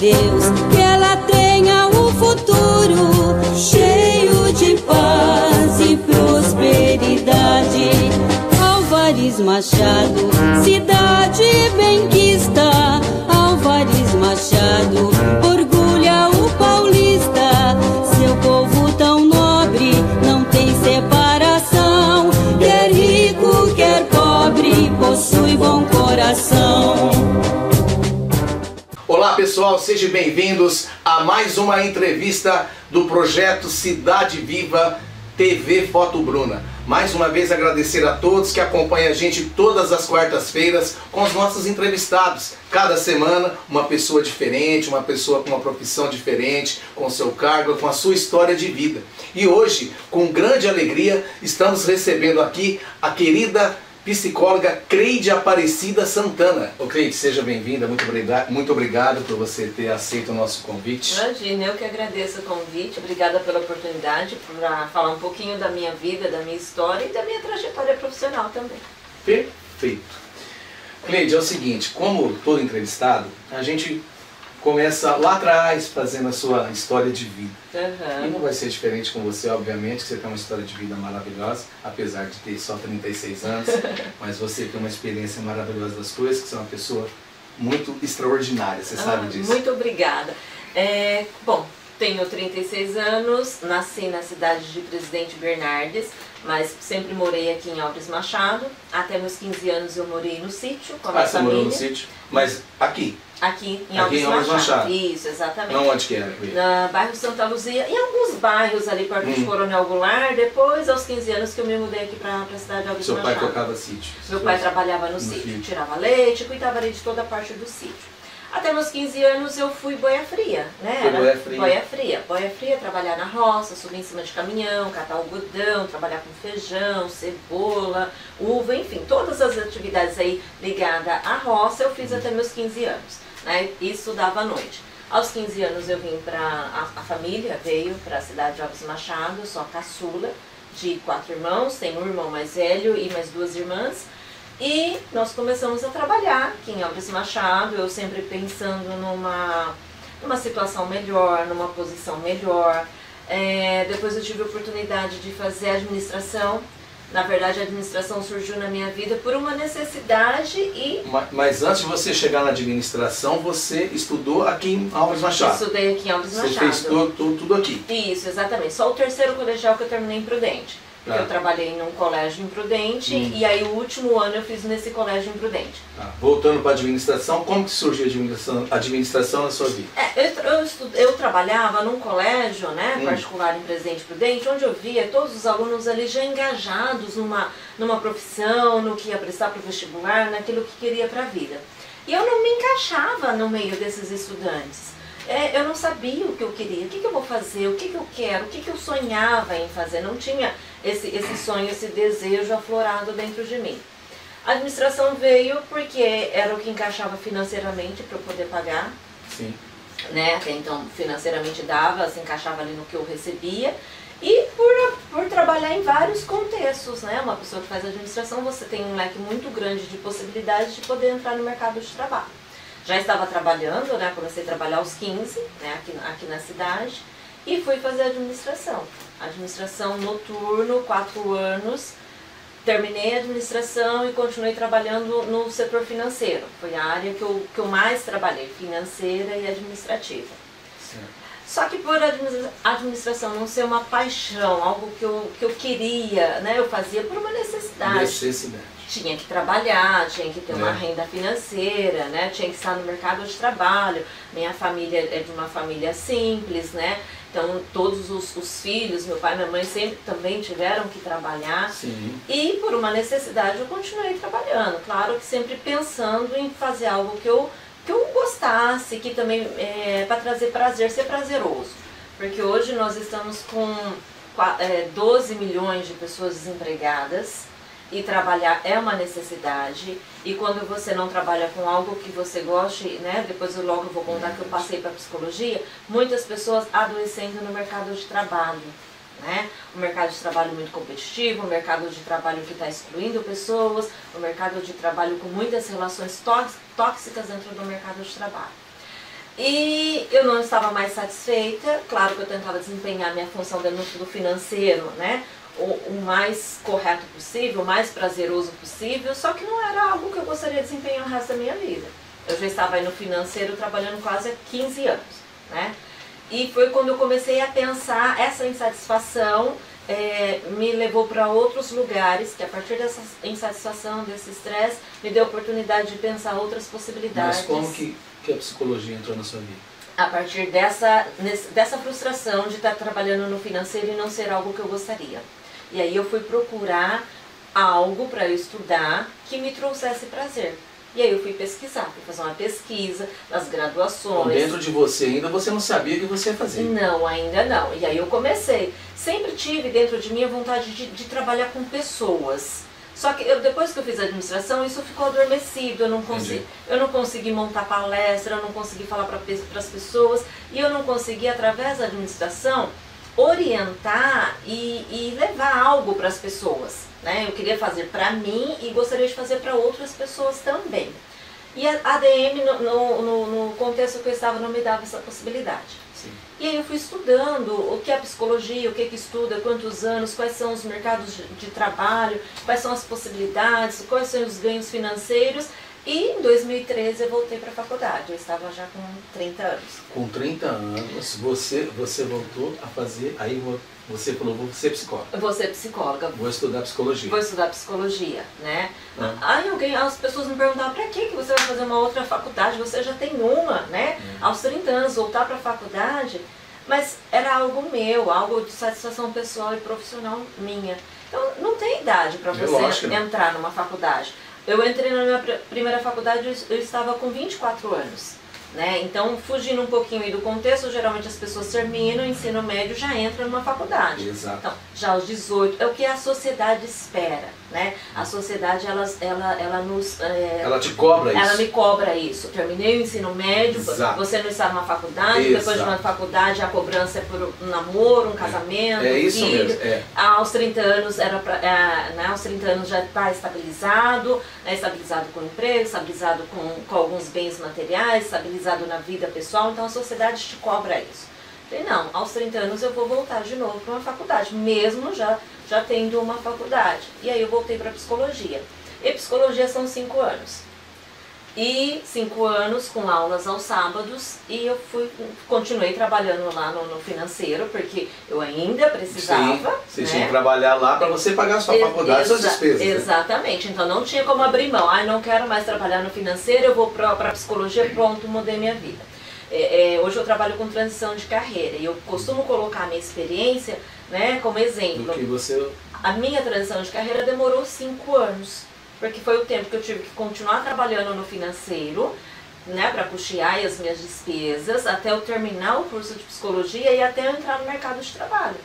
Deus que ela tenha um futuro cheio de paz e prosperidade. Álvares Machado, cidade benquista. Álvares Machado, orgulha o paulista. Seu povo tão nobre, não tem separação. Quer rico, quer pobre, possui bom coração. Olá pessoal, sejam bem-vindos a mais uma entrevista do projeto Cidade Viva TV Foto Bruna. Mais uma vez agradecer a todos que acompanham a gente todas as quartas-feiras com os nossos entrevistados. Cada semana uma pessoa diferente, uma pessoa com uma profissão diferente, com o seu cargo, com a sua história de vida. E hoje, com grande alegria, estamos recebendo aqui a querida psicóloga Cleide Aparecida Santana. Ô Cleide, seja bem-vinda, muito obrigado por você ter aceito o nosso convite. Imagina, eu que agradeço o convite, obrigada pela oportunidade para falar um pouquinho da minha vida, da minha história e da minha trajetória profissional também. Perfeito. Cleide, é o seguinte, como todo entrevistado, a gente começa lá atrás fazendo a sua história de vida. E não vai ser diferente com você, obviamente, que você tem uma história de vida maravilhosa, apesar de ter só 36 anos, mas você tem uma experiência maravilhosa das coisas, que você é uma pessoa muito extraordinária, você sabe disso. Muito obrigada. Bom, tenho 36 anos, nasci na cidade de Presidente Bernardes, mas sempre morei aqui em Álvares Machado. Até meus 15 anos eu morei no sítio com a minha família. Você morou no sítio? Mas aqui? Aqui em Álvares Machado. Isso, exatamente. Não, onde que era? No bairro Santa Luzia, em alguns bairros ali perto de Coronel Goulart. Depois, aos 15 anos, que eu me mudei aqui para a cidade de Álvares Machado. Seu pai tocava sítio? Meu pai trabalhava no sítio, tirava leite, cuidava ali de toda a parte do sítio. Até meus 15 anos eu fui boia fria, né? Boia fria, trabalhar na roça, subir em cima de caminhão, catar algodão, trabalhar com feijão, cebola, uva, enfim, todas as atividades aí ligadas à roça eu fiz até meus 15 anos, né? E estudava à noite. Aos 15 anos eu vim para a família, veio para a cidade de Álvares Machado, eu sou a caçula de 4 irmãos, tenho um irmão mais velho e mais 2 irmãs. E nós começamos a trabalhar aqui em Álvares Machado, eu sempre pensando numa situação melhor, numa posição melhor. Depois eu tive a oportunidade de fazer administração. Na verdade, a administração surgiu na minha vida por uma necessidade e... Mas antes de você chegar na administração, você estudou aqui em Álvares Machado? Estudei aqui em Álvares Machado. Você fez tudo aqui? Isso, exatamente. Só o terceiro colegial que eu terminei em Prudente. Eu trabalhei num colégio em Prudente e aí o último ano eu fiz nesse colégio em Prudente. Voltando para a administração, como que surgiu a administração na sua vida? Eu trabalhava num colégio, né, particular em Presidente Prudente, onde eu via todos os alunos ali já engajados numa profissão, no que ia prestar para o vestibular, naquilo que queria para a vida. E eu não me encaixava no meio desses estudantes. Eu não sabia o que eu queria, o que eu vou fazer, o que eu quero, o que eu sonhava em fazer. Não tinha esse sonho, esse desejo aflorado dentro de mim. A administração veio porque era o que encaixava financeiramente para eu poder pagar. Sim. Né? Até então financeiramente dava, se encaixava ali no que eu recebia. E por trabalhar em vários contextos, né? Uma pessoa que faz administração, você tem um leque muito grande de possibilidades de poder entrar no mercado de trabalho. Já estava trabalhando, né? Comecei a trabalhar aos 15, né? aqui na cidade, e fui fazer administração. Administração noturno, 4 anos, terminei a administração e continuei trabalhando no setor financeiro. Foi a área que eu mais trabalhei, financeira e administrativa. Sim. Só que por administração não ser uma paixão, algo que eu queria, né? Eu fazia por uma necessidade. Tinha que trabalhar, tinha que ter uma renda financeira, né? Tinha que estar no mercado de trabalho. Minha família é de uma família simples, né? Então todos os filhos, meu pai e minha mãe sempre também tiveram que trabalhar. Sim. E por uma necessidade eu continuei trabalhando. Claro que sempre pensando em fazer algo que eu gostasse, que também para trazer prazer, ser prazeroso. Porque hoje nós estamos com 12 milhões de pessoas desempregadas. E trabalhar é uma necessidade, e quando você não trabalha com algo que você goste, né, depois eu logo vou contar que eu passei para psicologia, muitas pessoas adoecendo no mercado de trabalho, né? Um mercado de trabalho muito competitivo, um mercado de trabalho que está excluindo pessoas, um mercado de trabalho com muitas relações tóxicas dentro do mercado de trabalho. E eu não estava mais satisfeita, claro que eu tentava desempenhar minha função dentro do financeiro, né? O mais correto possível, o mais prazeroso possível, só que não era algo que eu gostaria de desempenhar o resto da minha vida. Eu já estava aí no financeiro trabalhando quase há 15 anos, né? E foi quando eu comecei a pensar, essa insatisfação me levou para outros lugares, que a partir dessa insatisfação, desse estresse, me deu a oportunidade de pensar outras possibilidades. Mas como que a psicologia entrou na sua vida? A partir dessa frustração de estar trabalhando no financeiro e não ser algo que eu gostaria. E aí eu fui procurar algo para eu estudar que me trouxesse prazer. E aí eu fui pesquisar, fui fazer uma pesquisa nas graduações. Então, dentro de você ainda, você não sabia o que você ia fazer? Não, ainda não. E aí eu comecei. Sempre tive dentro de mim a vontade de trabalhar com pessoas. Só que depois que eu fiz a administração, isso ficou adormecido. Eu não consegui montar palestra, eu não consegui falar para as pessoas. E eu não consegui, através da administração, orientar e levar algo para as pessoas, né? Eu queria fazer para mim e gostaria de fazer para outras pessoas também. E a ADM, no contexto que eu estava, não me dava essa possibilidade. Sim. E aí eu fui estudando o que é psicologia, o que estuda, quantos anos, quais são os mercados de trabalho, quais são as possibilidades, quais são os ganhos financeiros. E em 2013 eu voltei para a faculdade, eu estava já com 30 anos. Com 30 anos, você voltou a fazer, aí você falou, vou ser psicóloga. Vou ser psicóloga. Vou estudar psicologia. Vou estudar psicologia, né? Aí as pessoas me perguntavam, para que você vai fazer uma outra faculdade? Você já tem uma, né? Aos 30 anos, voltar para a faculdade. Mas era algo meu, algo de satisfação pessoal e profissional minha. Então não tem idade para você entrar numa faculdade. Eu entrei na minha primeira faculdade, eu estava com 24 anos, né? Então, fugindo um pouquinho aí do contexto, geralmente as pessoas terminam o ensino médio e já entram numa faculdade. Exato. Então, já aos 18, é o que a sociedade espera, né? A sociedade, ela nos... ela te cobra isso. Ela me cobra isso. Terminei o ensino médio, Exato. Você não está numa faculdade, Exato. Depois de uma faculdade a cobrança é por um namoro, um casamento, um isso filho. mesmo. Aos 30 anos, né, aos 30 anos já está estabilizado, né, estabilizado com emprego, estabilizado com alguns bens materiais, estabilizado na vida pessoal, então a sociedade te cobra isso. Falei, não, aos 30 anos eu vou voltar de novo para uma faculdade, mesmo já tendo uma faculdade. E aí eu voltei para psicologia. E psicologia são 5 anos. E 5 anos com aulas aos sábados, e eu continuei trabalhando lá no financeiro, porque eu ainda precisava. Sim, você né? tinha que trabalhar lá para você pagar a sua faculdade, suas despesas. Exatamente, né? Então não tinha como abrir mão. Não quero mais trabalhar no financeiro, eu vou para a psicologia, pronto, mudei minha vida. Hoje eu trabalho com transição de carreira, e eu costumo colocar a minha experiência, né, como exemplo. Do que você... A minha transição de carreira demorou 5 anos. Porque foi o tempo que eu tive que continuar trabalhando no financeiro, né, para custear as minhas despesas, até eu terminar o curso de psicologia e até eu entrar no mercado de trabalho.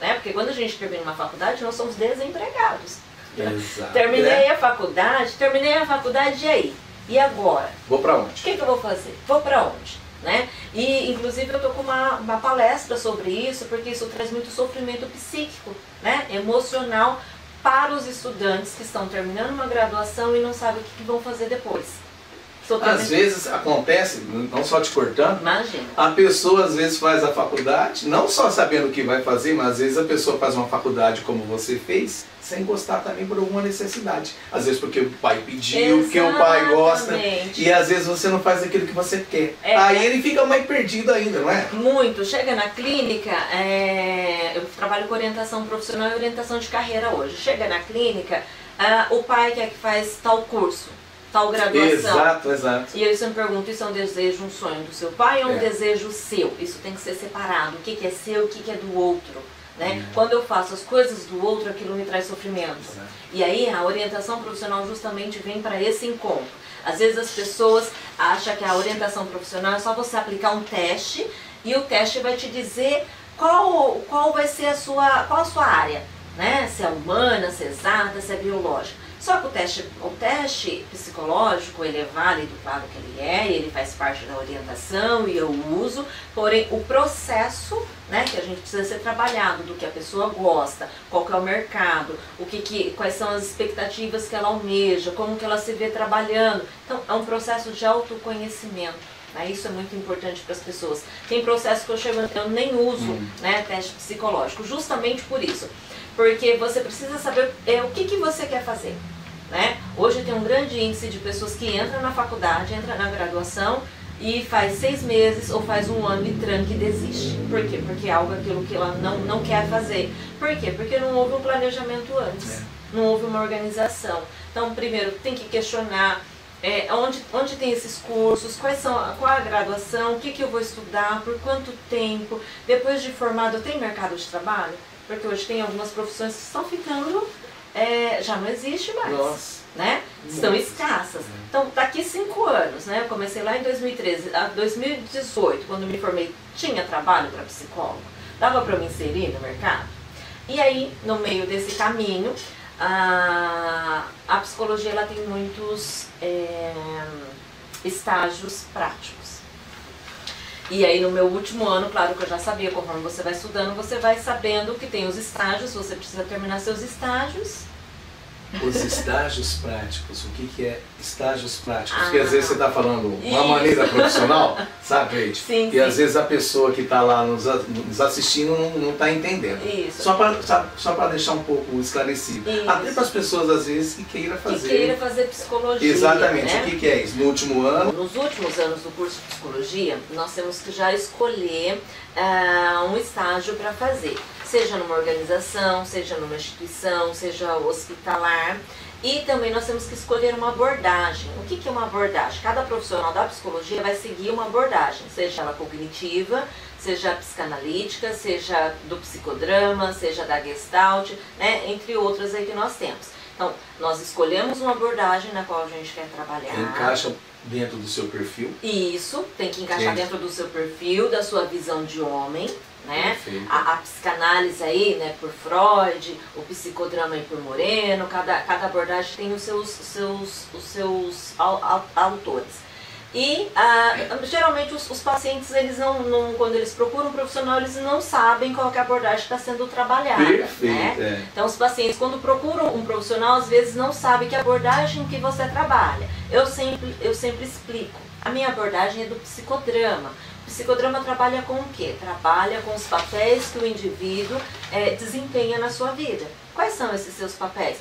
Né? Porque quando a gente termina uma faculdade, nós somos desempregados. Exato. Terminei a faculdade, e aí? E agora? Vou para onde? O que eu vou fazer? Vou para onde? Né? E inclusive eu tô com uma palestra sobre isso, porque isso traz muito sofrimento psíquico, né, emocional, para os estudantes que estão terminando uma graduação e não sabem o que vão fazer depois. Às vezes acontece, não só te cortando, imagina, a pessoa às vezes faz a faculdade, não só sabendo o que vai fazer, mas às vezes a pessoa faz uma faculdade como você fez, sem gostar também por alguma necessidade. Às vezes porque o pai pediu, porque o pai gosta, e às vezes você não faz aquilo que você quer. Aí ele fica mais perdido ainda, não é? Muito. Chega na clínica, eu trabalho com orientação profissional e orientação de carreira hoje. Chega na clínica, o pai quer que faz tal curso, tal graduação. Exato. E aí você me pergunta, isso é um desejo, um sonho do seu pai ou um desejo seu? Isso tem que ser separado. O que é seu, o que é do outro? Né? Quando eu faço as coisas do outro, aquilo me traz sofrimento. E aí a orientação profissional justamente vem para esse encontro. Às vezes as pessoas acham que a orientação profissional é só você aplicar um teste e o teste vai te dizer qual vai ser qual a sua área, né? Se é humana, se é exata, se é biológica. Só que o teste psicológico, ele é válido, claro que ele é, e ele faz parte da orientação e eu uso, porém o processo, né, que a gente precisa ser trabalhado, do que a pessoa gosta, qual que é o mercado, quais são as expectativas que ela almeja, como que ela se vê trabalhando. Então é um processo de autoconhecimento. Né? Isso é muito importante para as pessoas. Tem processo que eu nem uso, né, teste psicológico, justamente por isso. Porque você precisa saber o que você quer fazer. Né? Hoje tem um grande índice de pessoas que entram na faculdade, entram na graduação e faz 6 meses ou faz 1 ano e tranca e desiste. Por quê? Porque é aquilo que ela não quer fazer. Por quê? Porque não houve um planejamento antes, não houve uma organização. Então, primeiro, tem que questionar onde tem esses cursos, qual a graduação, o que eu vou estudar, por quanto tempo. Depois de formado, tem mercado de trabalho? Porque hoje tem algumas profissões que estão ficando, já não existe mais. Nossa. Né? Estão escassas. Então, daqui 5 anos, né? Eu comecei lá em 2013, 2018, quando me formei, tinha trabalho para psicólogo? Dava para me inserir no mercado? E aí, no meio desse caminho, a psicologia ela tem muitos estágios práticos. E aí no meu último ano, claro que eu já sabia, conforme você vai estudando, você vai sabendo que tem os estágios, você precisa terminar seus estágios. Os estágios práticos, o que é estágios práticos? Porque às vezes você está falando uma maneira profissional, sabe, Leite? Sim, e às vezes a pessoa que está lá nos assistindo não está entendendo. Isso. Só para deixar um pouco esclarecido. Isso. Até para as pessoas às vezes que queira fazer. Que queira fazer psicologia. Exatamente. Né? O que é isso? No último ano? Nos últimos anos do curso de psicologia, nós temos que já escolher um estágio para fazer. Seja numa organização, seja numa instituição, seja hospitalar. E também nós temos que escolher uma abordagem. O que é uma abordagem? Cada profissional da psicologia vai seguir uma abordagem, seja ela cognitiva, seja psicanalítica, seja do psicodrama, seja da Gestalt, né? Entre outras aí que nós temos. Então, nós escolhemos uma abordagem na qual a gente quer trabalhar. Encaixa dentro do seu perfil. Isso, tem que encaixar dentro do seu perfil, da sua visão de homem. Né? A psicanálise aí, né, por Freud, o psicodrama aí por Moreno, cada abordagem tem os seus autores. E geralmente os pacientes, eles quando eles procuram um profissional, eles não sabem qual que é a abordagem que está sendo trabalhada. Perfeito, né? Então os pacientes, quando procuram um profissional, às vezes não sabem que abordagem que você trabalha. Eu sempre explico. A minha abordagem é do psicodrama. O psicodrama trabalha com o quê? Trabalha com os papéis que o indivíduo desempenha na sua vida. Quais são esses seus papéis?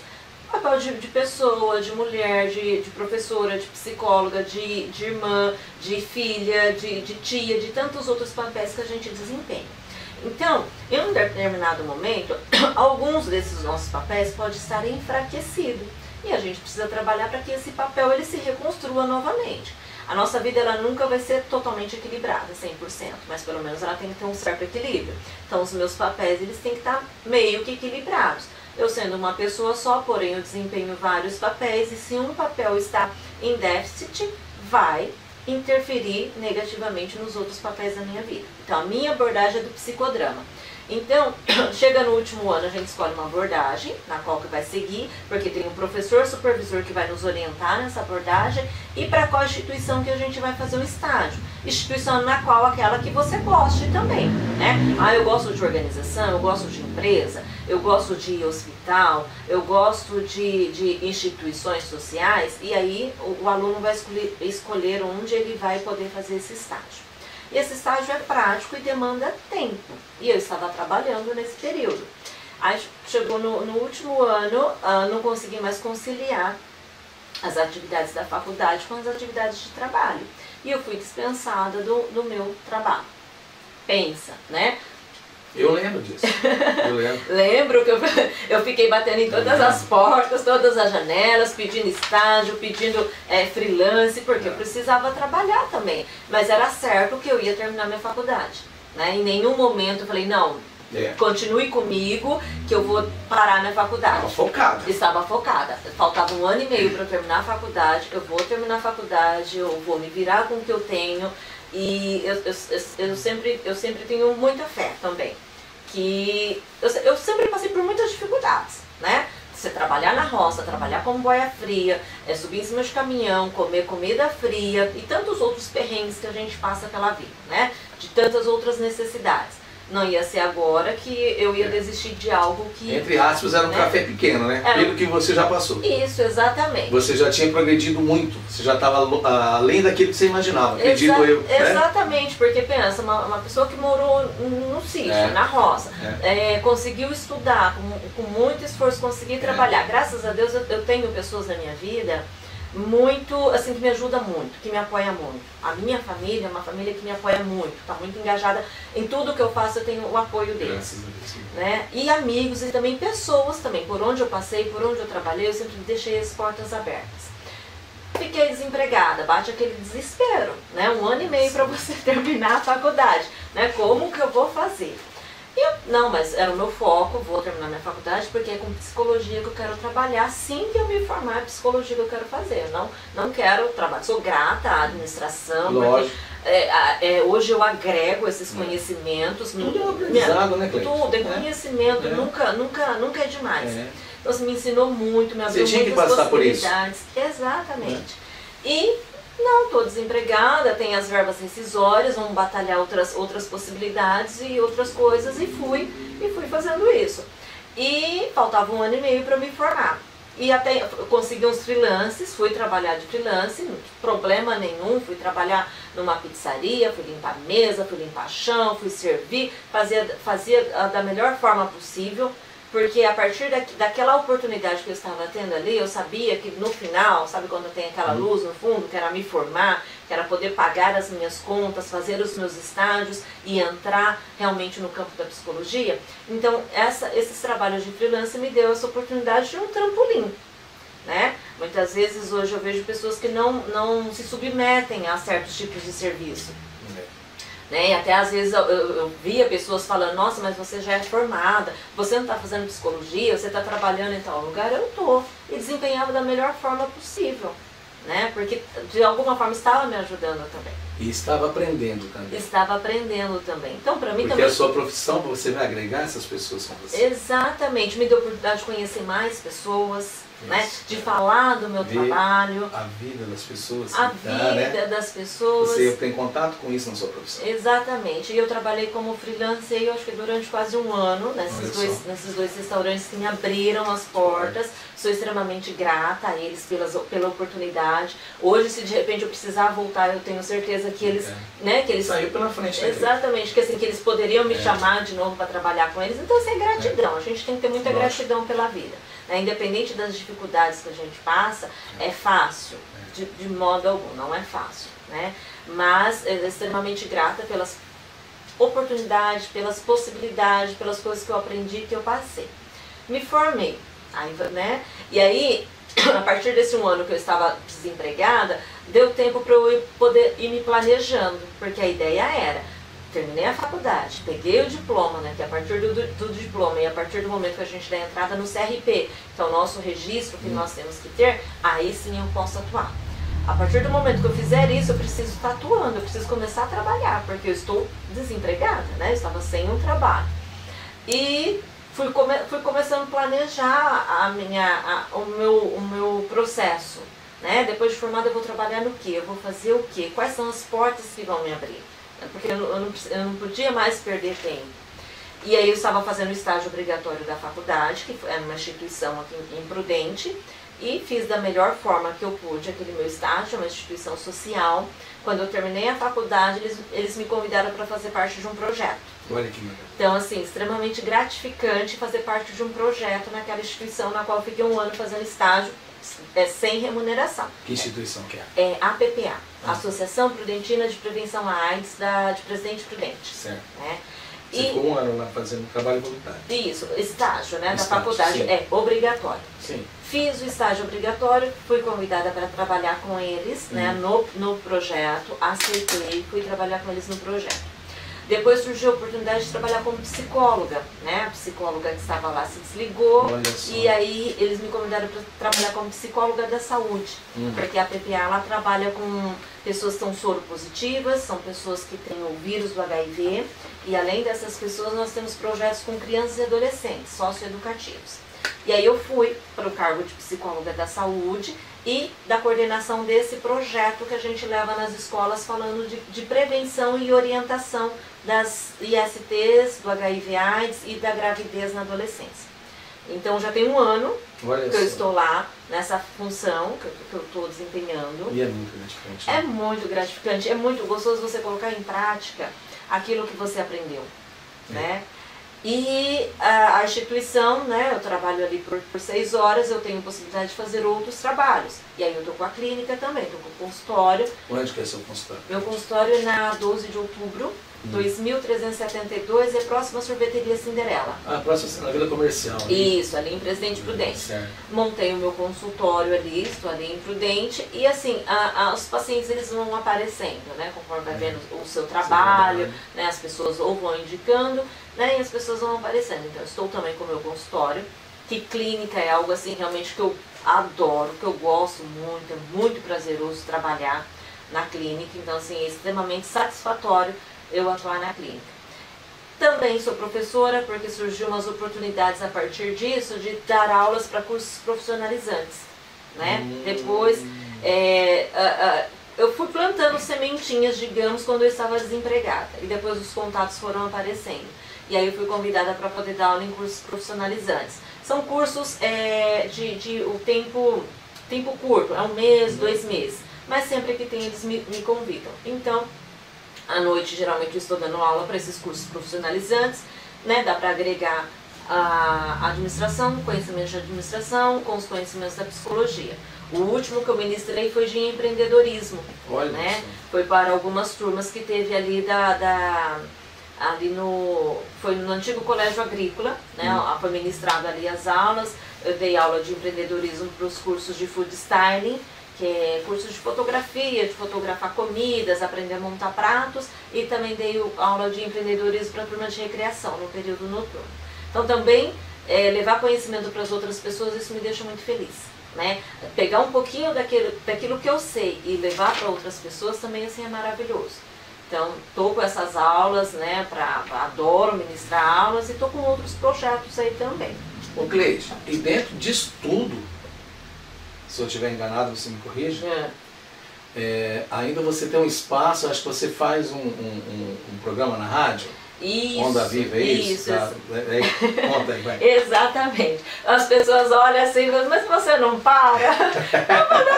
Papel de pessoa, de mulher, de professora, de psicóloga, de irmã, de filha, de tia, de tantos outros papéis que a gente desempenha. Então, em um determinado momento, alguns desses nossos papéis podem estar enfraquecidos. E a gente precisa trabalhar para que esse papel ele se reconstrua novamente. A nossa vida ela nunca vai ser totalmente equilibrada, 100%, mas pelo menos ela tem que ter um certo equilíbrio. Então os meus papéis eles têm que estar meio que equilibrados. Eu sendo uma pessoa só, porém eu desempenho vários papéis e se um papel está em déficit, vai interferir negativamente nos outros papéis da minha vida. Então a minha abordagem é do psicodrama. Então, chega no último ano, a gente escolhe uma abordagem, na qual que vai seguir, porque tem um professor supervisor que vai nos orientar nessa abordagem, e para qual instituição que a gente vai fazer o estágio. Instituição na qual aquela que você goste também, né? Eu gosto de organização, eu gosto de empresa, eu gosto de hospital, eu gosto de instituições sociais, e aí o aluno vai escolher onde ele vai poder fazer esse estágio. E esse estágio é prático e demanda tempo. E eu estava trabalhando nesse período. Aí chegou no último ano, não consegui mais conciliar as atividades da faculdade com as atividades de trabalho. E eu fui dispensada do meu trabalho. Pensa, né? Eu lembro disso. Eu lembro. Lembro que eu fiquei batendo em todas as portas, todas as janelas, pedindo estágio, pedindo freelance, porque eu precisava trabalhar também. Mas era certo que eu ia terminar minha faculdade. Né? Em nenhum momento eu falei, não, continue comigo que eu vou parar minha faculdade. Estava focada. Estava focada. Faltava 1 ano e meio para eu terminar a faculdade. Eu vou terminar a faculdade, eu vou me virar com o que eu tenho. E eu sempre tenho muita fé também. Que eu sempre passei por muitas dificuldades, né? Você trabalhar na roça, trabalhar como boia fria, subir em cima de caminhão, comer comida fria e tantos outros perrengues que a gente passa pela vida, né? De tantas outras necessidades. Não ia ser agora que eu ia desistir de algo que... Entre aspas, era um café pequeno, né? Pelo que você já passou. Isso, exatamente. Você já tinha progredido muito, você já estava além daquilo que você imaginava, acredito eu. Exatamente, porque pensa, uma pessoa que morou no sítio, na roça, conseguiu estudar, com muito esforço, conseguir trabalhar. Graças a Deus eu tenho pessoas na minha vida muito, assim, que me ajuda muito, que me apoia muito. A minha família é uma família que me apoia muito, está muito engajada em tudo que eu faço, eu tenho o apoio deles. Graças a Deus. Né? E amigos e também pessoas também, por onde eu passei, por onde eu trabalhei, eu sempre deixei as portas abertas. Fiquei desempregada, bate aquele desespero, né? 1 ano e meio para você terminar a faculdade, né? Como que eu vou fazer? Não, mas era o meu foco, vou terminar minha faculdade porque é com psicologia que eu quero trabalhar. Assim que eu me formar, é psicologia que eu quero fazer. Eu não quero trabalhar, sou grata à administração, lógico. Porque hoje eu agrego esses conhecimentos. Tudo é um aprendizado, né, Cleide? Tudo, é conhecimento, nunca é demais. Então você me ensinou muito, me abriu muitas possibilidades. Exatamente. E não, estou desempregada, tem as verbas rescisórias, vamos batalhar outras possibilidades e outras coisas, e fui fazendo isso. E faltava 1 ano e meio para me formar. E até consegui uns freelances, fui trabalhar de freelance, problema nenhum, fui trabalhar numa pizzaria, fui limpar mesa, fui limpar chão, fui servir, fazia da melhor forma possível. Porque a partir daquela oportunidade que eu estava tendo ali, eu sabia que no final, sabe quando tem aquela luz no fundo, que era me formar, que era poder pagar as minhas contas, fazer os meus estágios e entrar realmente no campo da psicologia. Então, esses trabalhos de freelance me deu essa oportunidade de um trampolim. Né? Muitas vezes hoje eu vejo pessoas que não se submetem a certos tipos de serviço. Né? E até às vezes eu via pessoas falando, nossa, mas você já é formada, você não está fazendo psicologia, você está trabalhando em tal lugar. Eu estou, e desempenhava da melhor forma possível, né? Porque de alguma forma estava me ajudando também. E estava aprendendo também. Estava aprendendo também. Então, para mim porque também... a sua profissão, você vai agregar essas pessoas com você. Exatamente, me deu a oportunidade de conhecer mais pessoas, né? De falar do meu trabalho. A vida das pessoas. A vida das pessoas. Você tem contato com isso na sua profissão. Exatamente. E eu trabalhei como freelancer, eu acho que durante quase 1 ano, nesses dois restaurantes que me abriram as portas. Sou extremamente grata a eles pela oportunidade. Hoje, se de repente eu precisar voltar, eu tenho certeza que eles... Né, que eles saiu pela frente. Exatamente, que assim, que eles poderiam me chamar de novo para trabalhar com eles. Então, isso é gratidão. A gente tem que ter muita gratidão pela vida. Independente das dificuldades que a gente passa, é fácil, de modo algum, não é fácil, né? Mas é extremamente grata pelas oportunidades, pelas possibilidades, pelas coisas que eu aprendi, que eu passei. Me formei, né? E aí, a partir desse 1 ano que eu estava desempregada, deu tempo para eu poder ir me planejando, porque a ideia era... Terminei a faculdade, peguei o diploma, né, que a partir do diploma e a partir do momento que a gente dá entrada no CRP, que é o nosso registro que nós temos que ter, aí sim eu posso atuar. A partir do momento que eu fizer isso, eu preciso estar atuando, eu preciso começar a trabalhar, porque eu estou desempregada, né, eu estava sem um trabalho. E fui começando a planejar o meu processo. Né? Depois de formada eu vou trabalhar no quê? Eu vou fazer o quê? Quais são as portas que vão me abrir? Porque eu não podia mais perder tempo. E aí eu estava fazendo o estágio obrigatório da faculdade, que era uma instituição aqui em Prudente, e fiz da melhor forma que eu pude aquele meu estágio, uma instituição social. Quando eu terminei a faculdade, eles me convidaram para fazer parte de um projeto. Olha que legal. Então, assim, extremamente gratificante fazer parte de um projeto naquela instituição na qual eu fiquei 1 ano fazendo estágio, sem remuneração. Que instituição que é? É a APPA, Associação Prudentina de Prevenção à AIDS de Presidente Prudente. Certo. Né? Você ficou 1 ano lá fazendo trabalho voluntário. Isso, estágio, né, da faculdade, sim. É obrigatório. Sim. Fiz o estágio obrigatório, fui convidada para trabalhar com eles, né, no projeto, aceitei, fui trabalhar com eles no projeto. Depois surgiu a oportunidade de trabalhar como psicóloga, né? A psicóloga que estava lá se desligou e aí eles me convidaram para trabalhar como psicóloga da saúde, porque a PPA ela trabalha com pessoas que são soropositivas, são pessoas que têm o vírus do HIV e além dessas pessoas nós temos projetos com crianças e adolescentes, socioeducativos. E aí eu fui para o cargo de psicóloga da saúde e da coordenação desse projeto que a gente leva nas escolas falando de prevenção e orientação das ISTs, do HIV/AIDS e da gravidez na adolescência. Então já tem um ano que eu estou lá nessa função que eu estou desempenhando. E é muito gratificante. É muito gratificante, é muito gostoso você colocar em prática aquilo que você aprendeu, né? E a instituição, né, eu trabalho ali por 6 horas, eu tenho possibilidade de fazer outros trabalhos. E aí eu tô com a clínica também, tô com o consultório. Onde que é seu consultório? Meu consultório é na 12 de outubro, 2372, é próxima à sorveteria Cinderela. Próxima na Vila Comercial. Ali. Isso, ali em Presidente Prudente. Certo. Montei o meu consultório ali, estou ali em Prudente, e assim, os pacientes eles vão aparecendo, né, conforme vai vendo o seu trabalho, né, as pessoas ou vão indicando, né, e as pessoas vão aparecendo. Então, eu estou também com o meu consultório, que clínica é algo assim realmente que eu adoro, que eu gosto muito, é muito prazeroso trabalhar na clínica, então assim, é extremamente satisfatório eu atuar na clínica. Também sou professora, porque surgiu umas oportunidades a partir disso de dar aulas para cursos profissionalizantes, né? Depois, eu fui plantando sementinhas, digamos, quando eu estava desempregada, e depois os contatos foram aparecendo. E aí eu fui convidada para poder dar aula em cursos profissionalizantes. São cursos de o tempo curto, é 1 mês, 2 meses, mas sempre que tem eles me convidam. Então, à noite, geralmente, eu estou dando aula para esses cursos profissionalizantes, né? Dá para agregar a administração, conhecimentos de administração, com os conhecimentos da psicologia. O último que eu ministrei foi de empreendedorismo, né? Foi para algumas turmas que teve ali foi no antigo colégio agrícola, né? Foi ministrado ali as aulas. Eu dei aula de empreendedorismo para os cursos de food styling, que é curso de fotografia, de fotografar comidas, aprender a montar pratos, e também dei aula de empreendedorismo para a turma de recreação, no período noturno. Então também, levar conhecimento para as outras pessoas, isso me deixa muito feliz, né? Pegar um pouquinho daquilo que eu sei e levar para outras pessoas também assim é maravilhoso. Então, estou com essas aulas, né, adoro ministrar aulas e estou com outros projetos aí também. Ô Cleide, e dentro disso tudo, se eu estiver enganado, você me corrige, ainda você tem um espaço, acho que você faz um programa na rádio, isso, Onda Viva, é isso? Conta aí, vai. Exatamente. As pessoas olham assim, mas você não para?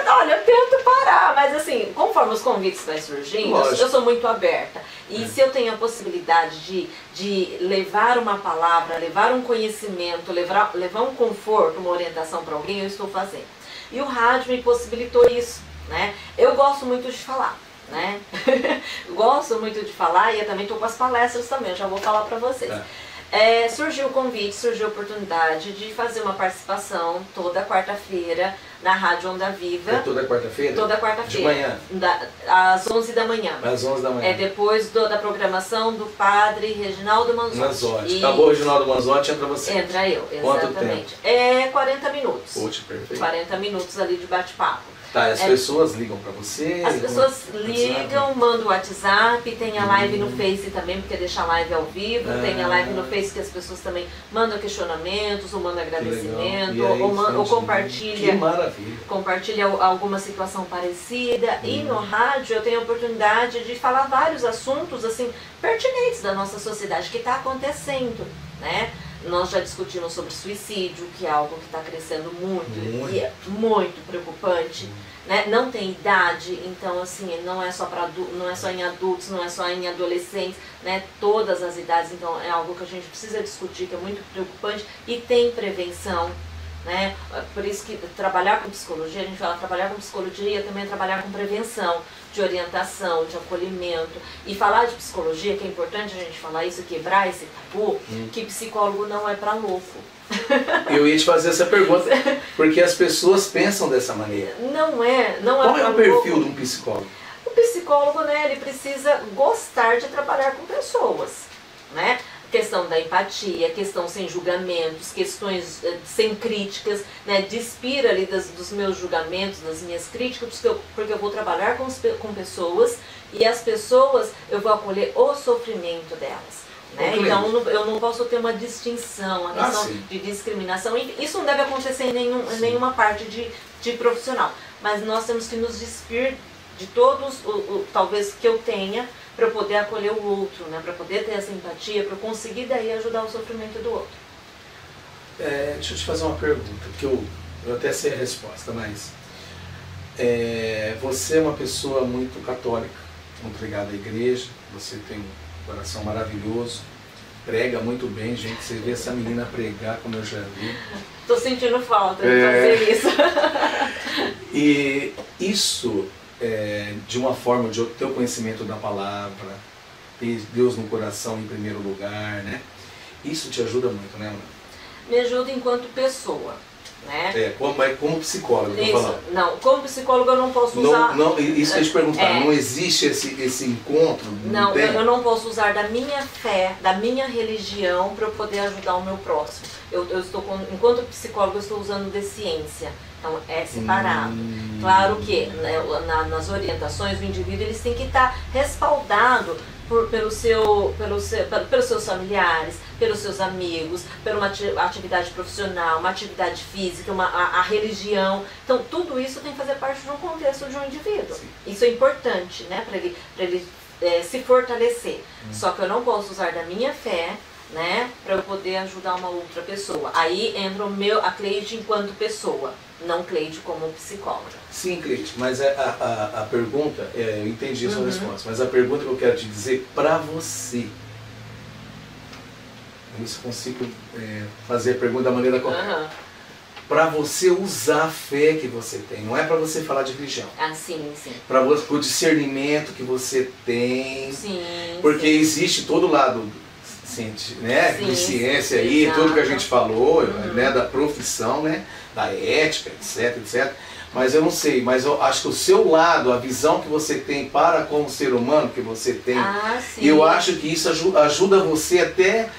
Olha, eu tento parar, mas assim, conforme os convites vão surgindo, eu sou muito aberta. E se eu tenho a possibilidade de levar uma palavra, levar um conhecimento, levar um conforto, uma orientação para alguém, eu estou fazendo. E o rádio me possibilitou isso, né? Eu gosto muito de falar, né? Gosto muito de falar, e eu também estou com as palestras também, eu já vou falar para vocês. Surgiu o convite, surgiu a oportunidade de fazer uma participação toda quarta-feira na Rádio Onda Viva. É toda quarta-feira? Toda quarta-feira. De manhã? Às 11 da manhã. Às 11 da manhã. Depois da programação do padre Reginaldo Manzotti. Acabou o Reginaldo Manzotti, entra você. Entra eu, exatamente. Quanto tempo? 40 minutos. Poxa, perfeito. 40 minutos ali de bate-papo. Tá, as pessoas ligam pra você? As pessoas ligam, mandam o WhatsApp, tem a live no Face também, porque deixa a live ao vivo, tem a live no Face que as pessoas também mandam questionamentos, ou mandam agradecimento, ou compartilha alguma situação parecida. E no rádio eu tenho a oportunidade de falar vários assuntos assim pertinentes da nossa sociedade, que está acontecendo, né? Nós já discutimos sobre suicídio, que é algo que está crescendo muito e é muito preocupante, né? Não tem idade, então assim, não é só em adultos, não é só em adolescentes, né? Todas as idades, então é algo que a gente precisa discutir, que é muito preocupante, e tem prevenção, né? Por isso que trabalhar com psicologia, a gente fala trabalhar com psicologia, também é trabalhar com prevenção, de orientação, de acolhimento. E falar de psicologia, que é importante a gente falar isso, quebrar esse tabu, que psicólogo não é pra louco. Eu ia te fazer essa pergunta, porque as pessoas pensam dessa maneira. Não é Qual é o perfil de um psicólogo? O psicólogo, né, ele precisa gostar de trabalhar com pessoas, né? Questão da empatia, questão sem julgamentos, questões sem críticas, né? Despir ali dos meus julgamentos, das minhas críticas, porque eu vou trabalhar com pessoas, e as pessoas eu vou acolher o sofrimento delas. Né? Então eu não posso ter uma distinção, a questão de discriminação. Isso não deve acontecer em nenhuma parte de profissional. mas nós temos que nos despir de todos, talvez que eu tenha, para eu poder acolher o outro, né? Para poder ter essa empatia, para eu conseguir daí ajudar o sofrimento do outro. Deixa eu te fazer uma pergunta, que eu até sei a resposta, mas você é uma pessoa muito católica, muito ligada à igreja, você tem um coração maravilhoso, prega muito bem, gente, você vê essa menina pregar, como eu já vi. Tô sentindo falta de fazer isso. E isso, de uma forma, de ter o conhecimento da palavra, ter Deus no coração em primeiro lugar, né? Isso te ajuda muito, né, Ana? Me ajuda enquanto pessoa, né? Como psicólogo, eu tô falando. Não, como psicólogo eu não posso usar... Não, isso que eu ia te perguntar, não existe esse encontro? Não, eu não posso usar da minha fé, da minha religião para eu poder ajudar o meu próximo. Enquanto psicólogo eu estou usando de ciência, então é separado. Claro que nas orientações do indivíduo eles têm que estar respaldados pelos seus familiares, pelos seus amigos, por uma atividade profissional, uma atividade física, a religião. Então tudo isso tem que fazer parte de um contexto de um indivíduo. Sim. Isso é importante, né, para ele se fortalecer. Só que eu não posso usar da minha fé, né, para eu poder ajudar uma outra pessoa. Aí entra a Cleide enquanto pessoa, não Cleide como psicóloga. Sim, Cleide, mas a pergunta, eu entendi a sua resposta, mas a pergunta que eu quero te dizer, para você, eu consigo fazer a pergunta da maneira correta. Para você usar a fé que você tem, não é para você falar de religião. Ah, sim, sim. Para o discernimento que você tem, sim, porque existe todo lado, né, de ciência aí, tudo que a gente falou, né, da profissão, né, da ética, etc, etc. Mas eu não sei, mas eu acho que o seu lado, a visão que você tem para como ser humano que você tem, eu acho que isso ajuda você até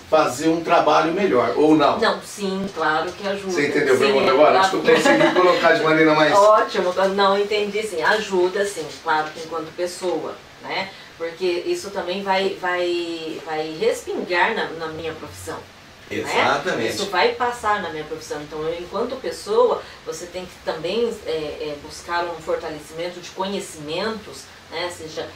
fazer um trabalho melhor, ou não? Não, sim, claro que ajuda. Você entendeu agora? Acho que eu consegui colocar de maneira mais... Ótimo, não, entendi sim, ajuda sim, claro que enquanto pessoa, né? Porque isso também vai respingar na minha profissão. Exatamente. Né? Isso vai passar na minha profissão. Então, enquanto pessoa, você tem que também buscar um fortalecimento de conhecimentos, né? Seja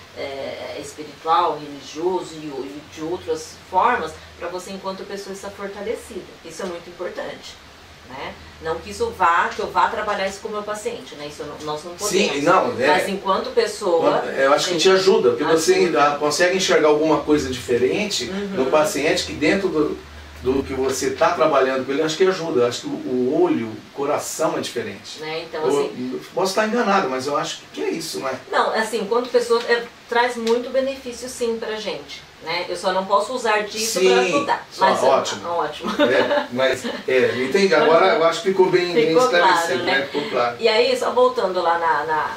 espiritual, religioso e de outras formas, para você, enquanto pessoa, estar fortalecida. Isso é muito importante. Né? Não que eu vá trabalhar isso com o meu paciente, né? Isso nós não podemos. Sim, não, mas enquanto pessoa... Eu acho que te ajuda, porque você consegue enxergar alguma coisa diferente no paciente que dentro do que você está trabalhando com ele, acho que ajuda. Eu acho que o olho, o coração é diferente. Né? Então, assim, posso estar enganado, mas eu acho que é isso, não é? Não, assim, enquanto pessoa, traz muito benefício sim pra gente. Né? Eu só não posso usar disso para ajudar. Mas ótimo. Ótimo. Entendi. Agora eu acho que ficou bem esclarecido, claro, né? Ficou claro. E aí, só voltando lá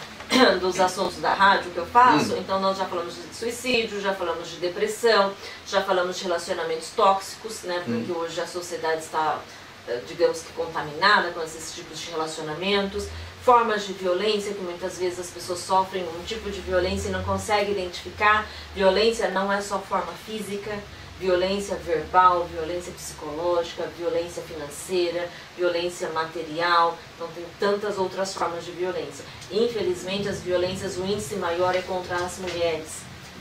dos assuntos da rádio que eu faço, então nós já falamos de suicídio, já falamos de depressão, já falamos de relacionamentos tóxicos, né? Porque hoje a sociedade está, digamos que, contaminada com esses tipos de relacionamentos. Formas de violência, que muitas vezes as pessoas sofrem um tipo de violência e não conseguem identificar. Violência não é só forma física, violência verbal, violência psicológica, violência financeira, violência material. Então tem tantas outras formas de violência. Infelizmente as violências, o índice maior é contra as mulheres.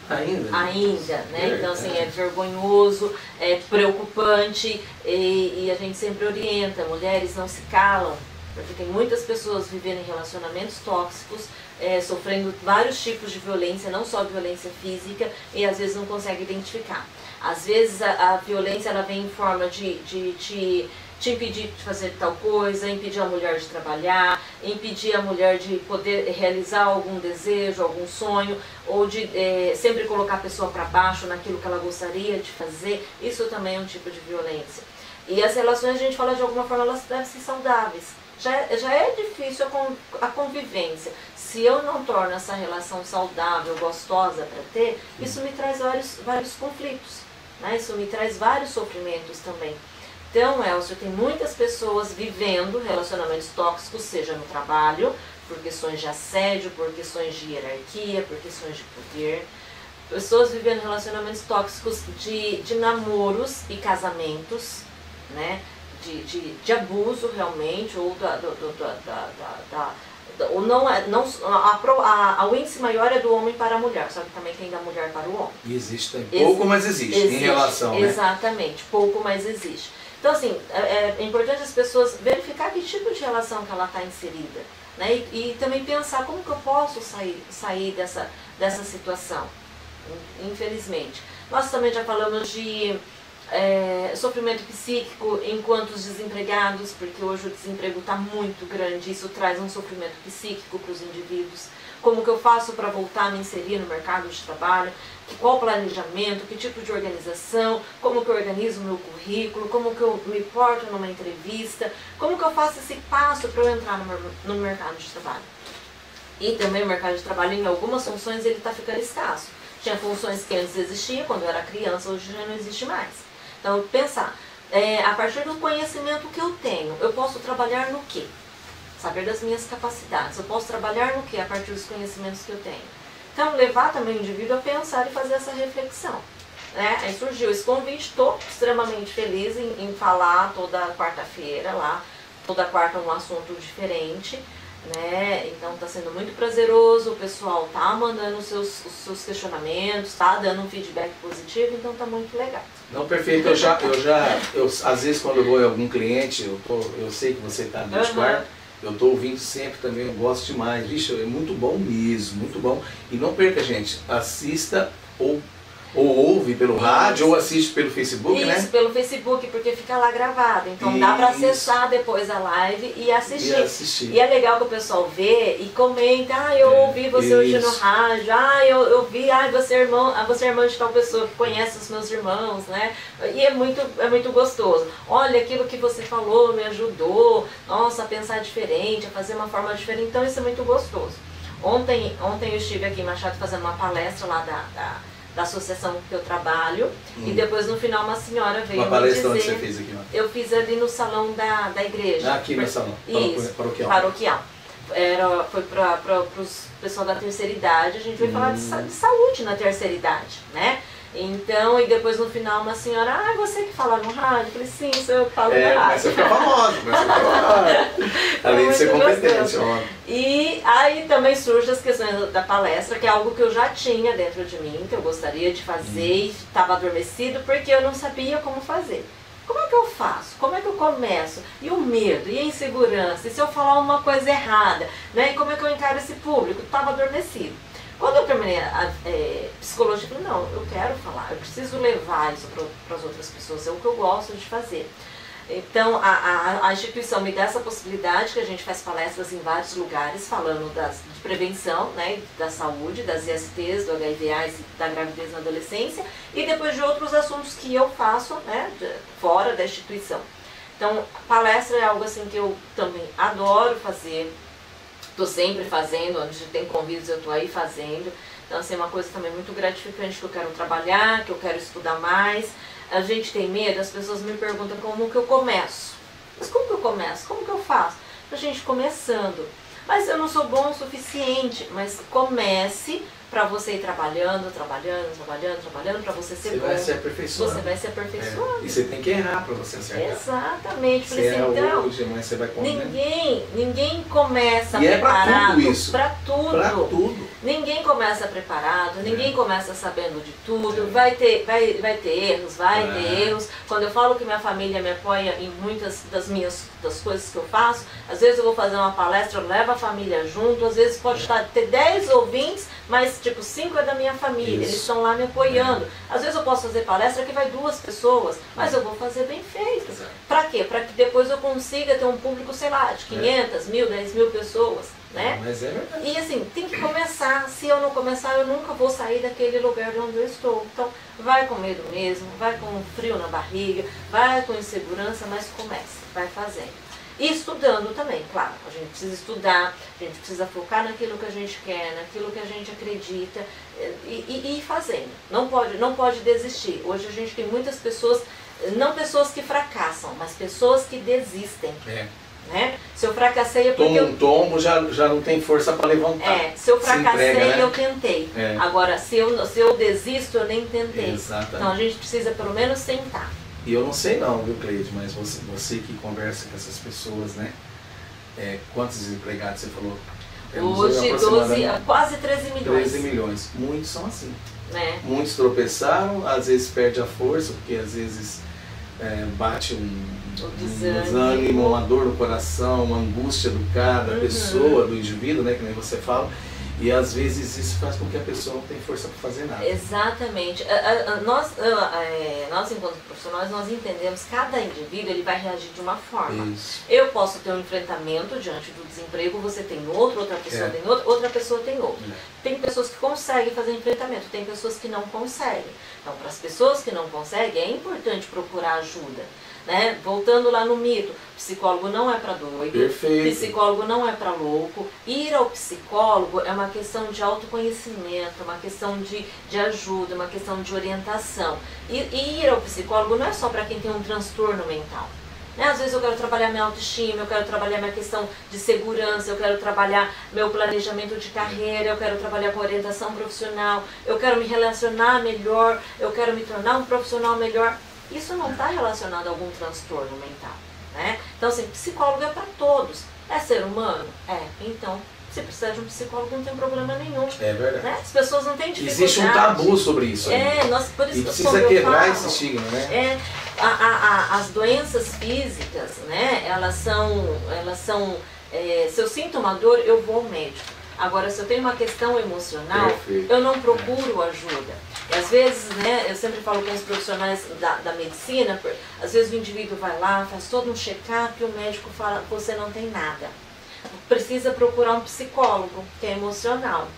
Ainda, né? Então assim, é vergonhoso, é preocupante e a gente sempre orienta, mulheres não se calam. Porque tem muitas pessoas vivendo em relacionamentos tóxicos, sofrendo vários tipos de violência, não só violência física, e às vezes não consegue identificar. Às vezes a violência ela vem em forma de te impedir de fazer tal coisa, impedir a mulher de trabalhar, impedir a mulher de poder realizar algum desejo, algum sonho, ou de sempre colocar a pessoa para baixo naquilo que ela gostaria de fazer. Isso também é um tipo de violência. E as relações, a gente fala de alguma forma, elas devem ser saudáveis. Já é difícil a convivência. Se eu não torno essa relação saudável, gostosa para ter, isso me traz vários conflitos, né? Isso me traz vários sofrimentos também. Então, Elcio, tem muitas pessoas vivendo relacionamentos tóxicos, seja no trabalho, por questões de assédio, por questões de hierarquia, por questões de poder. Pessoas vivendo relacionamentos tóxicos de namoros e casamentos, né? de abuso realmente, ou ou não é, não, o índice maior é do homem para a mulher, só que também tem da mulher para o homem. E existe pouco, mas existe em relação, né? Exatamente, pouco, mas existe. Então, assim, é importante as pessoas verificar que tipo de relação que ela está inserida, né? E também pensar como que eu posso sair dessa situação, infelizmente. Nós também já falamos de sofrimento psíquico enquanto os desempregados, porque hoje o desemprego está muito grande, isso traz um sofrimento psíquico para os indivíduos. Como que eu faço para voltar a me inserir no mercado de trabalho? Qual planejamento? Que tipo de organização? Como que eu organizo o meu currículo? Como que eu me porto numa entrevista? Como que eu faço esse passo para eu entrar no mercado de trabalho? E também o mercado de trabalho, em algumas funções, ele está ficando escasso. Tinha funções que antes existiam, quando eu era criança, hoje já não existe mais. Então, pensar, a partir do conhecimento que eu tenho, eu posso trabalhar no quê? Saber das minhas capacidades. Eu posso trabalhar no quê a partir dos conhecimentos que eu tenho? Então, levar também o indivíduo a pensar e fazer essa reflexão. Né? Aí surgiu esse convite, estou extremamente feliz em falar toda quarta-feira lá, toda quarta um assunto diferente. Né? Então está sendo muito prazeroso, o pessoal está mandando os seus questionamentos, está dando um feedback positivo, então está muito legal. Não, perfeito. Eu às vezes quando eu vou em algum cliente, eu sei que você está no quarto, eu estou ouvindo sempre também, eu gosto demais. Vixe, é muito bom mesmo, muito bom. E não perca, gente, assista ou ouve pelo rádio, ou assiste pelo Facebook, né? Isso, pelo Facebook, porque fica lá gravado. Então dá para acessar depois a live e assistir. E é legal que o pessoal vê e comenta, eu ouvi você hoje no rádio, eu vi, você é irmã de tal pessoa que conhece os meus irmãos, né? E é muito gostoso. Olha, aquilo que você falou me ajudou, nossa, a pensar diferente, a fazer uma forma diferente, então isso é muito gostoso. Ontem eu estive aqui em Machado fazendo uma palestra lá da associação que eu trabalho, e depois no final uma senhora veio uma palestra me dizer... Onde você fez aqui? Eu fiz ali no salão da igreja. Aqui no salão, paroquial. Foi para os pessoal da terceira idade, a gente veio falar de saúde na terceira idade, né? Então, e depois no final uma senhora, você que fala no rádio? Eu falei, sim, sou eu que falo no rádio. Mas você fica famosa, além de ser competente. E aí também surgem as questões da palestra, que é algo que eu já tinha dentro de mim, que eu gostaria de fazer e estava adormecido porque eu não sabia como fazer. Como é que eu faço? Como é que eu começo? E o medo, e a insegurança, e se eu falar uma coisa errada, né? E como é que eu encaro esse público? Estava adormecido. Quando eu terminei a psicologia, eu falei, não, eu quero falar, eu preciso levar isso para as outras pessoas, é o que eu gosto de fazer. Então, a instituição me dá essa possibilidade, que a gente faz palestras em vários lugares, falando de prevenção, né, da saúde, das ISTs, do HIV/AIDS, da gravidez na adolescência, e depois de outros assuntos que eu faço, né, fora da instituição. Então, palestra é algo assim que eu também adoro fazer. Estou sempre fazendo, onde tem convites eu estou aí fazendo. Então, assim, é uma coisa também muito gratificante que eu quero trabalhar, que eu quero estudar mais. A gente tem medo, as pessoas me perguntam como que eu começo. Mas como que eu começo? Como que eu faço? A gente começando. Mas eu não sou bom o suficiente, mas comece para você ir trabalhando, para você ser bom. Você vai se aperfeiçoando. Você vai se aperfeiçoando. E você tem que errar para você acertar. Exatamente. Você erra hoje, mas você vai comer. Ninguém começa e preparado para tudo. Ninguém começa preparado, ninguém começa sabendo de tudo. Vai ter erros. Quando eu falo que minha família me apoia em muitas das coisas que eu faço, às vezes eu vou fazer uma palestra, eu levo a família junto, às vezes pode ter 10 ouvintes, mas tipo 5 é da minha família, eles estão lá me apoiando. Às vezes eu posso fazer palestra que vai 2 pessoas, mas eu vou fazer bem feito. Para quê? Para que depois eu consiga ter um público, sei lá, de 500, 1000, 10 mil pessoas. Né? Mas é verdade. E assim, tem que começar. Se eu não começar, eu nunca vou sair daquele lugar de onde eu estou. Então, vai com medo mesmo, vai com frio na barriga, vai com insegurança, mas comece, vai fazendo. E estudando também, claro. A gente precisa estudar, a gente precisa focar naquilo que a gente quer, naquilo que a gente acredita e ir fazendo. Não pode desistir. Hoje a gente tem muitas pessoas, não pessoas que fracassam, mas pessoas que desistem. Né? Se eu fracassei é porque Toma um tombo, já não tem força para levantar. Se eu fracassei, entrega, né? eu tentei. Agora, se eu desisto, eu nem tentei. Exatamente. Então a gente precisa pelo menos tentar. E eu não sei não, viu, Cleide, mas você que conversa com essas pessoas, né? Quantos desempregados você falou? Hoje, 12, quase 13 milhões. 13 milhões. Muitos são assim. Muitos tropeçaram, às vezes perde a força, porque às vezes bate um desânimo, uma dor no coração, uma angústia do cara, da pessoa, do indivíduo, né, que nem você fala. E às vezes isso faz com que a pessoa não tenha força para fazer nada. Exatamente. Nós enquanto profissionais, nós entendemos que cada indivíduo ele vai reagir de uma forma. Isso. Eu posso ter um enfrentamento diante do desemprego, você tem outro, outra pessoa tem outro, outra pessoa tem outro. Tem pessoas que conseguem fazer enfrentamento, tem pessoas que não conseguem. Então, para as pessoas que não conseguem, é importante procurar ajuda. Né? Voltando lá no mito, psicólogo não é para doido, Perfeito. Psicólogo não é para louco. Ir ao psicólogo é uma questão de autoconhecimento, uma questão de ajuda, uma questão de orientação. E ir ao psicólogo não é só para quem tem um transtorno mental. Né? Às vezes eu quero trabalhar minha autoestima, eu quero trabalhar minha questão de segurança, eu quero trabalhar meu planejamento de carreira, eu quero trabalhar com orientação profissional, eu quero me relacionar melhor, eu quero me tornar um profissional melhor. Isso não está relacionado a algum transtorno mental, né? Então, assim, psicólogo é para todos. É ser humano? Então, se precisar de um psicólogo, não tem problema nenhum. É verdade. Né? As pessoas não têm dificuldade. Existe um tabu sobre isso. Por isso e precisa quebrar esse estigma, né? As doenças físicas, né? Elas são se eu sinto uma dor, eu vou ao médico. Agora, se eu tenho uma questão emocional, Perfeito. Eu não procuro ajuda. E às vezes, né, eu sempre falo com os profissionais da medicina, às vezes o indivíduo vai lá, faz todo um check-up e o médico fala, você não tem nada. Precisa procurar um psicólogo, que é emocional.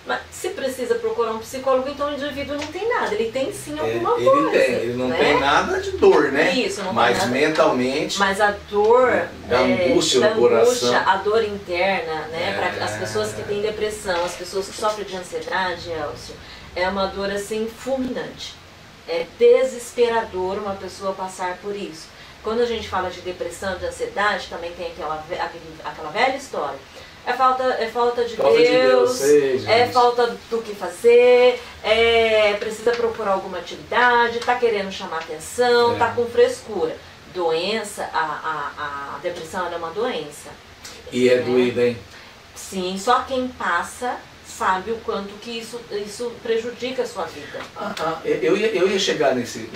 Mas se precisa procurar um psicólogo, então o indivíduo não tem nada, ele tem sim alguma coisa. Ele não tem nada de dor, né? Isso, não mas tem nada. Mentalmente. Mas a dor, da angústia no coração. A dor interna, né? Para as pessoas que têm depressão, as pessoas que sofrem de ansiedade, Elcio, é uma dor assim fulminante. É desesperador uma pessoa passar por isso. Quando a gente fala de depressão, de ansiedade, também tem aquela velha história. É falta de Deus, é falta do que fazer, precisa procurar alguma atividade, está querendo chamar atenção, está com frescura. Doença, a depressão é uma doença. E é doída, hein? Sim, só quem passa sabe o quanto que isso prejudica a sua vida. Eu ia chegar nesse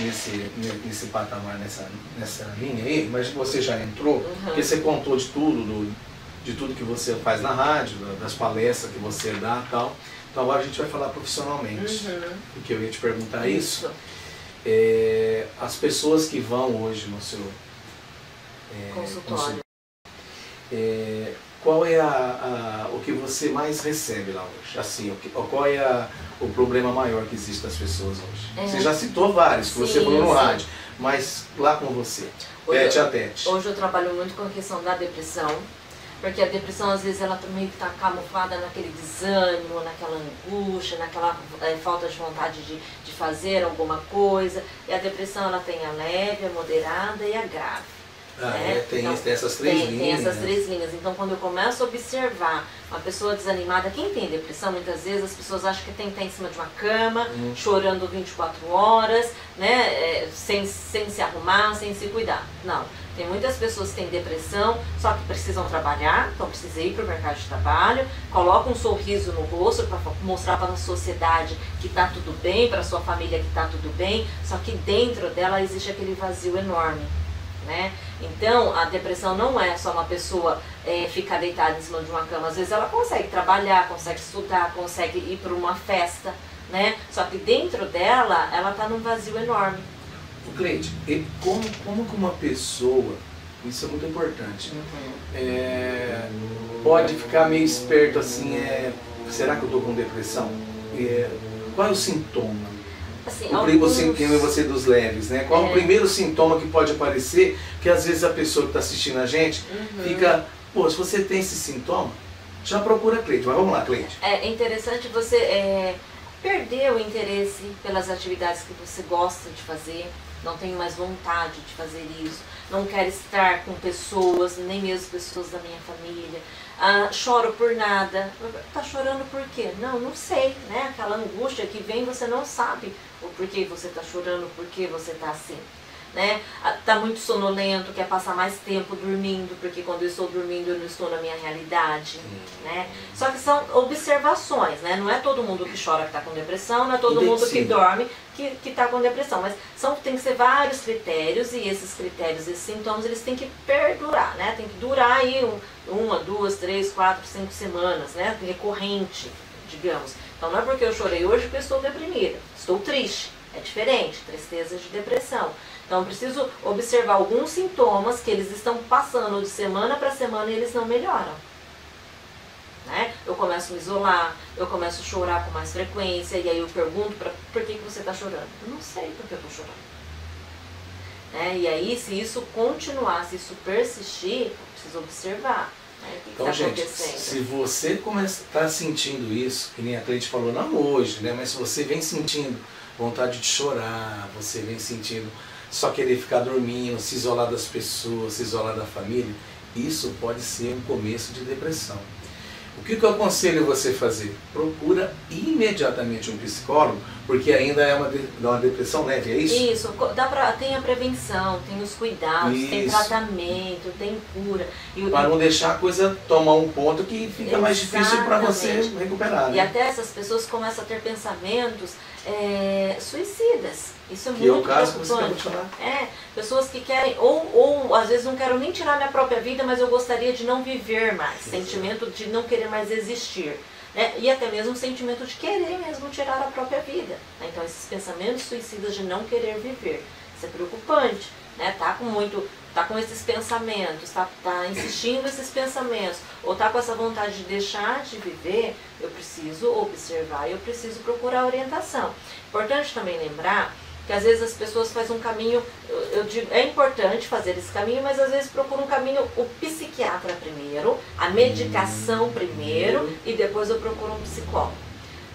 patamar, nessa linha aí, mas você já entrou, porque você contou de tudo que você faz na rádio, das palestras que você dá e tal. Então agora a gente vai falar profissionalmente, porque eu ia te perguntar isso. As pessoas que vão hoje no seu consultório, qual é o que você mais recebe lá hoje? Assim, qual é o problema maior que existe das pessoas hoje? Você já citou vários que você falou no rádio, mas lá com você, tete a tete. Hoje eu trabalho muito com a questão da depressão, porque a depressão às vezes ela também está camuflada naquele desânimo, naquela angústia, naquela falta de vontade de fazer alguma coisa. E a depressão ela tem a leve, a moderada e a grave. Tem essas três linhas. Tem essas três linhas. Então, quando eu começo a observar uma pessoa desanimada, quem tem depressão, muitas vezes as pessoas acham que tem que estar em cima de uma cama, chorando 24 horas, né, sem se arrumar, sem se cuidar. Não. Tem muitas pessoas que têm depressão, só que precisam trabalhar, então precisa ir para o mercado de trabalho, coloca um sorriso no rosto para mostrar para a sociedade que está tudo bem, para a sua família que está tudo bem, só que dentro dela existe aquele vazio enorme. Né? Então, a depressão não é só uma pessoa ficar deitada em cima de uma cama. Às vezes ela consegue trabalhar, consegue estudar, consegue ir para uma festa, né? Só que dentro dela, ela está num vazio enorme. Cleide, como que uma pessoa, isso é muito importante, pode ficar meio esperto assim, será que eu estou com depressão? Qual é o sintoma? Assim, você dos leves, né? Qual é o primeiro sintoma que pode aparecer? Que às vezes a pessoa que está assistindo a gente fica, se você tem esse sintoma, já procura a Cleide. Mas vamos lá, Cleide. É interessante você perder o interesse pelas atividades que você gosta de fazer, não tem mais vontade de fazer isso, não quer estar com pessoas, nem mesmo pessoas da minha família. Choro por nada. Tá chorando por quê? Não sei, né? Aquela angústia que vem, você não sabe o porquê você tá chorando, por que você tá assim. né? Tá muito sonolento, quer passar mais tempo dormindo, porque quando eu estou dormindo eu não estou na minha realidade, né? Só que são observações, né? Não é todo mundo que chora que está com depressão, não é todo mundo que dorme que está com depressão, mas tem que ser vários critérios, e esses critérios, esses sintomas, eles têm que perdurar, né? Tem que durar aí 1, 2, 3, 4, 5 semanas, né? Recorrente, digamos. Então não é porque eu chorei hoje que eu estou deprimida, estou triste. É diferente, tristeza de depressão. Então eu preciso observar alguns sintomas que eles estão passando de semana para semana e eles não melhoram. Né? Eu começo a me isolar, eu começo a chorar com mais frequência, e aí eu pergunto por que você está chorando? Eu não sei por que eu estou chorando. Né? E aí, se isso continuar, se isso persistir, eu preciso observar. Né? O que então, está gente, acontecendo? se você está sentindo isso, que nem a Cleide falou, não hoje, né? Mas se você vem sentindo vontade de chorar, você vem sentindo só querer ficar dormindo, se isolar das pessoas, se isolar da família, isso pode ser um começo de depressão. O que eu aconselho você a fazer? Procura imediatamente um psicólogo, porque ainda é uma depressão leve, é isso? Isso, tem a prevenção, tem os cuidados, tem tratamento, tem cura. Para não deixar a coisa tomar um ponto que fica mais difícil para você recuperar. Né? E até essas pessoas começam a ter pensamentos suicidas. Isso é muito preocupante. Que é o caso que você acabou de falar. Pessoas que querem, ou às vezes não quero nem tirar minha própria vida, mas eu gostaria de não viver mais. Sentimento de não querer mais existir. Né? E até mesmo o sentimento de querer mesmo tirar a própria vida. Né? Então esses pensamentos suicidas de não querer viver. Isso é preocupante. Né? Tá com esses pensamentos, tá insistindo esses pensamentos, ou tá com essa vontade de deixar de viver, eu preciso observar, eu preciso procurar orientação. Importante também lembrar que às vezes as pessoas fazem um caminho, eu digo, é importante fazer esse caminho, mas às vezes procuram um caminho, o psiquiatra primeiro, a medicação primeiro, e depois eu procuro um psicólogo.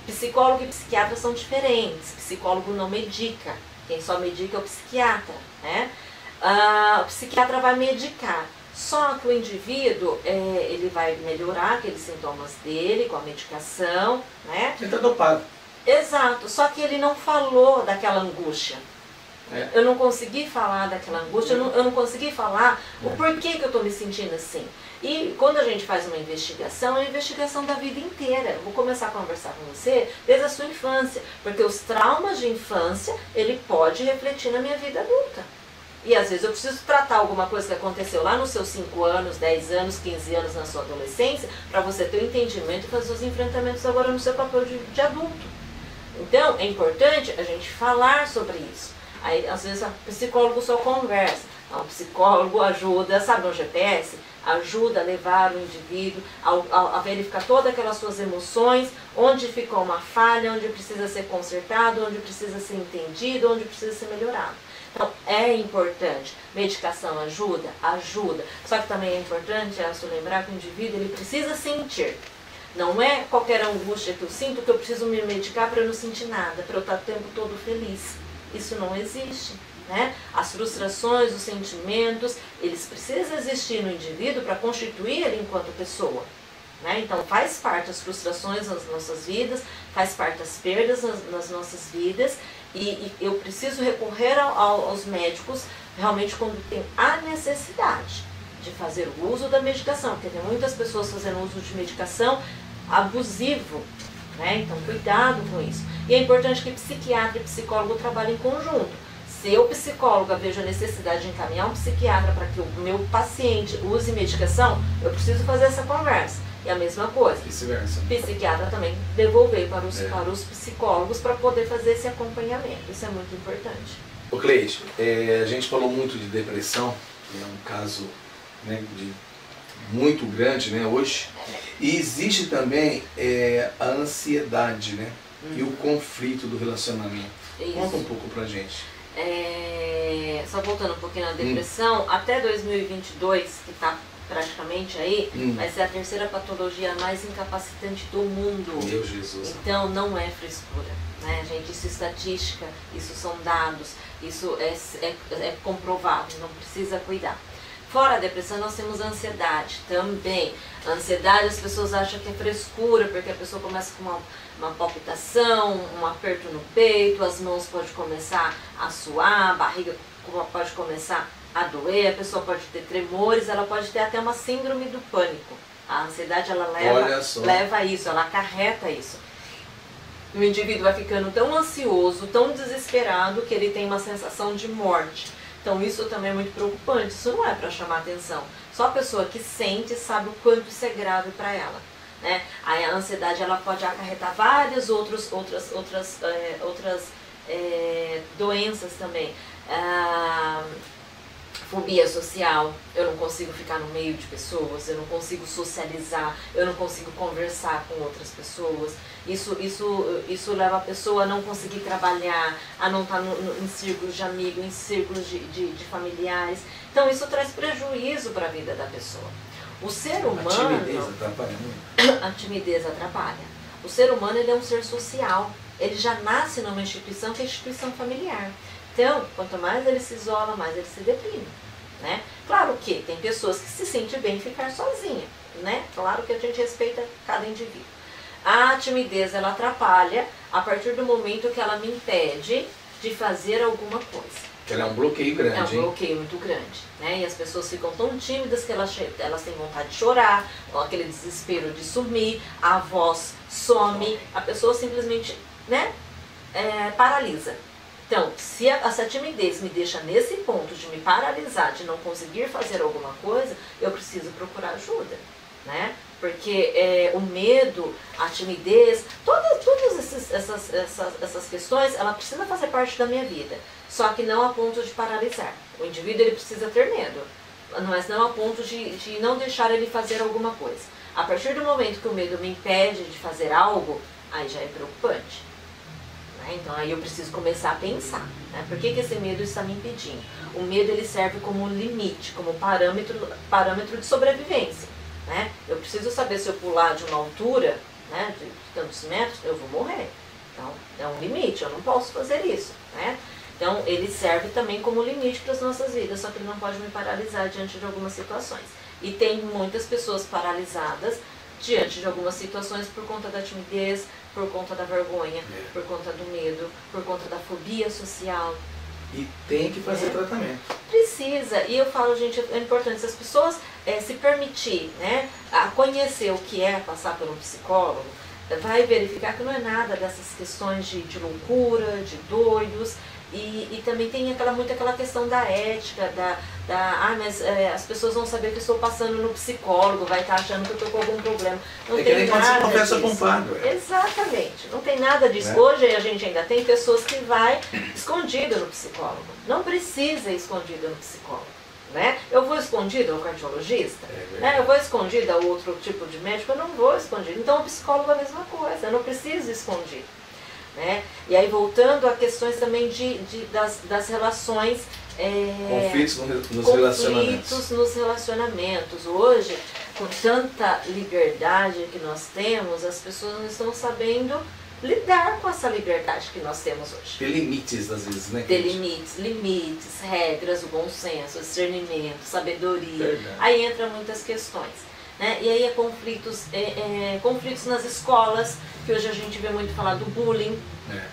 Psicólogo e psiquiatra são diferentes, psicólogo não medica, quem só medica é o psiquiatra, né? O psiquiatra vai medicar, só que o indivíduo ele vai melhorar aqueles sintomas dele com a medicação, né? Ele está dopado. Exato, só que ele não falou daquela angústia. Eu não consegui falar daquela angústia, eu não consegui falar o porquê que eu estou me sentindo assim. E quando a gente faz uma investigação, é uma investigação da vida inteira. Eu vou começar a conversar com você desde a sua infância, porque os traumas de infância, ele pode refletir na minha vida adulta. E às vezes eu preciso tratar alguma coisa que aconteceu lá nos seus 5 anos, 10 anos, 15 anos na sua adolescência, para você ter o entendimento e fazer os enfrentamentos agora no seu papel de adulto. Então, é importante a gente falar sobre isso. Aí, às vezes, o psicólogo só conversa. Então, o psicólogo ajuda, sabe, no GPS, ajuda a levar o indivíduo a verificar todas aquelas suas emoções, onde ficou uma falha, onde precisa ser consertado, onde precisa ser entendido, onde precisa ser melhorado. Então, é importante. Medicação ajuda? Ajuda. Só que também é importante, Elcio, lembrar que o indivíduo ele precisa sentir. Não é qualquer angústia que eu sinto que eu preciso me medicar para eu não sentir nada, para eu estar o tempo todo feliz. Isso não existe. Né? As frustrações, os sentimentos, eles precisam existir no indivíduo para constituir ele enquanto pessoa. Né? Então faz parte as frustrações nas nossas vidas, faz parte as perdas nas nossas vidas, e eu preciso recorrer aos médicos realmente quando tem a necessidade de fazer o uso da medicação, porque tem muitas pessoas fazendo uso de medicação abusivo, né? Então cuidado com isso. E é importante que psiquiatra e psicólogo trabalhem em conjunto. Se eu, psicóloga, vejo a necessidade de encaminhar um psiquiatra para que o meu paciente use medicação, eu preciso fazer essa conversa. E a mesma coisa, vice-versa. Psiquiatra também devolver para os psicólogos para poder fazer esse acompanhamento. Isso é muito importante. Ô Cleide, a gente falou muito de depressão, que é um caso, né, muito grande, né, hoje. E existe também a ansiedade, né, e o conflito do relacionamento. Isso. Conta um pouco pra gente. Só voltando um pouquinho na depressão, até 2022, que está praticamente aí, vai ser a terceira patologia mais incapacitante do mundo. Meu Jesus. Então não é frescura, né, gente? Isso é estatística, isso são dados, isso é comprovado, não precisa cuidar. Fora a depressão, nós temos a ansiedade também. A ansiedade, as pessoas acham que é frescura, porque a pessoa começa com uma palpitação, um aperto no peito, as mãos podem começar a suar, a barriga pode começar a doer, a pessoa pode ter tremores, ela pode ter até uma síndrome do pânico. A ansiedade, ela leva a isso, ela acarreta isso. O indivíduo vai ficando tão ansioso, tão desesperado, que ele tem uma sensação de morte. Então isso também é muito preocupante, isso não é para chamar atenção. Só a pessoa que sente sabe o quanto isso é grave para ela. Né? Aí a ansiedade, ela pode acarretar várias outras doenças também. Fobia social, eu não consigo ficar no meio de pessoas, eu não consigo socializar, eu não consigo conversar com outras pessoas. Isso leva a pessoa a não conseguir trabalhar, a não estar em círculos de amigos, em círculos de familiares. Então isso traz prejuízo para a vida da pessoa. O ser humano... A timidez atrapalha muito. A timidez atrapalha. O ser humano, ele é um ser social. Ele já nasce numa instituição que é a instituição familiar. Então, quanto mais ele se isola, mais ele se deprime, né? Claro que tem pessoas que se sentem bem em ficar sozinha, né? Claro que a gente respeita cada indivíduo. A timidez, ela atrapalha a partir do momento que ela me impede de fazer alguma coisa. Ela é um bloqueio grande, É um bloqueio muito grande, né? E as pessoas ficam tão tímidas que elas têm vontade de chorar, ou aquele desespero de sumir, a voz some, a pessoa simplesmente, né, paralisa. Então, se essa timidez me deixa nesse ponto de me paralisar, de não conseguir fazer alguma coisa, eu preciso procurar ajuda, né? Porque o medo, a timidez, todas essas questões, ela precisa fazer parte da minha vida. Só que não a ponto de paralisar. O indivíduo, ele precisa ter medo, mas não a ponto de não deixar ele fazer alguma coisa. A partir do momento que o medo me impede de fazer algo, aí já é preocupante. Então aí eu preciso começar a pensar, né? Por que esse medo está me impedindo? O medo, ele serve como um limite, como parâmetro de sobrevivência, né? Eu preciso saber, se eu pular de uma altura, né, de tantos metros, eu vou morrer. Então é um limite, eu não posso fazer isso, né? Então ele serve também como limite para as nossas vidas, só que ele não pode me paralisar diante de algumas situações. E tem muitas pessoas paralisadas diante de algumas situações por conta da timidez, por conta da vergonha, por conta do medo, por conta da fobia social. E tem que fazer tratamento. Precisa. E eu falo, gente, é importante, se as pessoas se permitir, né, a conhecer o que é passar por um psicólogo, vai verificar que não é nada dessas questões de loucura, de doidos. E também tem muito aquela questão da ética, mas as pessoas vão saber que eu estou passando no psicólogo, vai estar achando que eu estou com algum problema. Não tem que nem quando você conversa disso. com o padre. Exatamente, não tem nada disso. Hoje a gente ainda tem pessoas que vai escondido no psicólogo. Não precisa ir escondido no psicólogo, né? Eu vou escondido ao cardiologista, né? Eu vou escondido ao outro tipo de médico, eu não vou escondido. Então o psicólogo é a mesma coisa, eu não preciso escondido. Né? E aí voltando a questões também das relações, conflitos nos relacionamentos. Hoje, com tanta liberdade que nós temos, as pessoas não estão sabendo lidar com essa liberdade que nós temos hoje. Ter limites, às vezes, né? Ter limites, regras, o bom senso, o discernimento, sabedoria. Verdade. Aí entram muitas questões. Né? E aí conflitos nas escolas, que hoje a gente vê muito falar do bullying.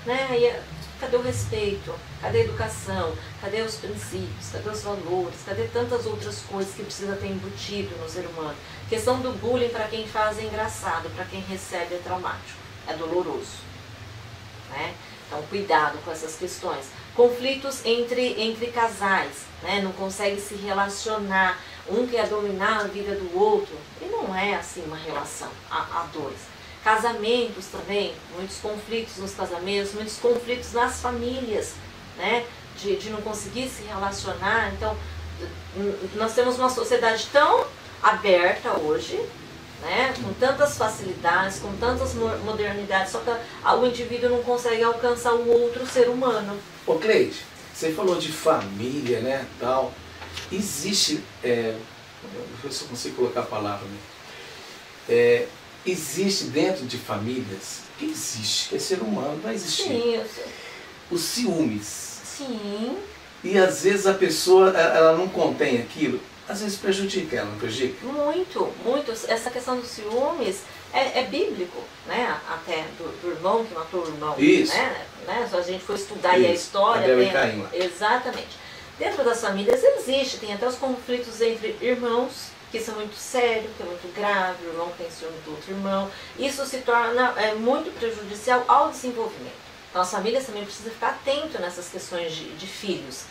Né? Aí, cadê o respeito? Cadê a educação? Cadê os princípios? Cadê os valores? Cadê tantas outras coisas que precisa ter embutido no ser humano? A questão do bullying, para quem faz, é engraçado, para quem recebe é traumático, é doloroso. Né? Então cuidado com essas questões. Conflitos entre casais, né? Não consegue se relacionar, um quer dominar a vida do outro, e não é assim uma relação a dois. Casamentos também, muitos conflitos nos casamentos, muitos conflitos nas famílias, né? De não conseguir se relacionar. Então, nós temos uma sociedade tão aberta hoje, né? Com tantas facilidades, com tantas modernidades, só que o indivíduo não consegue alcançar o outro ser humano. Ô Cleide, você falou de família, né, tal. Existe, deixa eu ver se eu consigo colocar a palavra, né? Existe dentro de famílias, que existe, que é ser humano, vai existir. Sim, eu sei. Os ciúmes. Sim. E às vezes a pessoa, ela não contém aquilo. às vezes prejudica ela, não prejudica? Muito, muito. Essa questão dos ciúmes é bíblico, né? Até do irmão que matou o irmão. Isso. Né? Se a gente for estudar aí a história... Abel e Caim. Exatamente. Dentro das famílias existe, tem até os conflitos entre irmãos, que isso é muito sério, que é muito grave, o irmão tem ciúme do outro irmão. Isso se torna muito prejudicial ao desenvolvimento. Então as famílias também precisam ficar atentas nessas questões de filhos.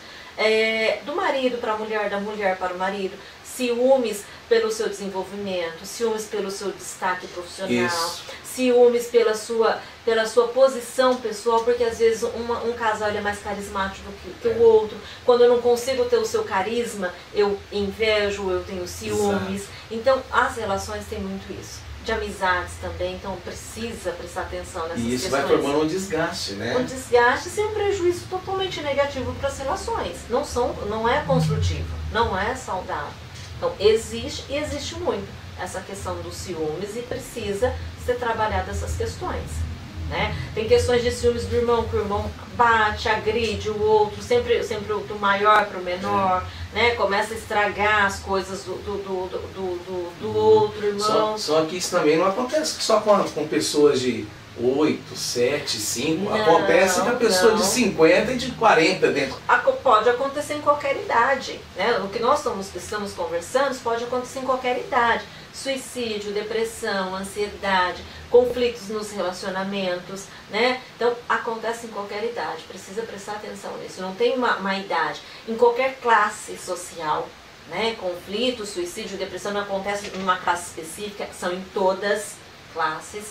Do marido para a mulher, da mulher para o marido, ciúmes pelo seu desenvolvimento, ciúmes pelo seu destaque profissional, Isso. ciúmes pela sua posição pessoal, porque às vezes um casal é mais carismático do que o outro. Quando eu não consigo ter o seu carisma, eu invejo, eu tenho ciúmes. Exato. Então as relações têm muito isso. De amizades também, então precisa prestar atenção nessas questões. E isso vai formando um desgaste, né? Um desgaste sem um prejuízo totalmente negativo para as relações. Não é construtivo, não é saudável. Então existe e existe muito essa questão dos ciúmes e precisa ser trabalhada essas questões. Né? Tem questões de ciúmes do irmão, que o irmão bate, agride o outro, sempre do maior para o menor, né? Começa a estragar as coisas do outro irmão. Só que isso também não acontece só com pessoas de 8, 7, 5. Não, acontece com a pessoa não. de 50 e de 40 dentro. Pode acontecer em qualquer idade. Né? O que nós estamos conversando pode acontecer em qualquer idade. Suicídio, depressão, ansiedade, conflitos nos relacionamentos, né? Então acontece em qualquer idade, precisa prestar atenção nisso, não tem uma idade. Em qualquer classe social, né? Conflito, suicídio, depressão não acontece em uma classe específica, são em todas classes,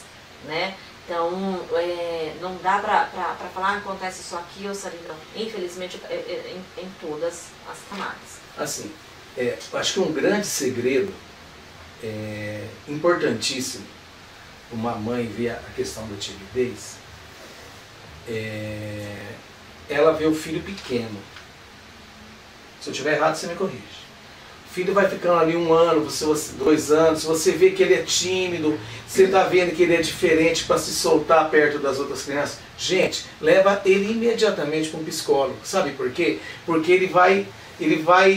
né? Então não dá pra falar acontece só aqui ou só ali, não. Infelizmente em todas as camadas. Assim, eu acho que um grande segredo importantíssimo uma mãe ver a questão da timidez, ela vê o filho pequeno. Se eu estiver errado, você me corrige. O filho vai ficando ali 1 ano, 2 anos, se você vê que ele é tímido, você está vendo que ele é diferente para se soltar perto das outras crianças, gente, leva ele imediatamente para um psicólogo. Sabe por quê? Porque ele vai,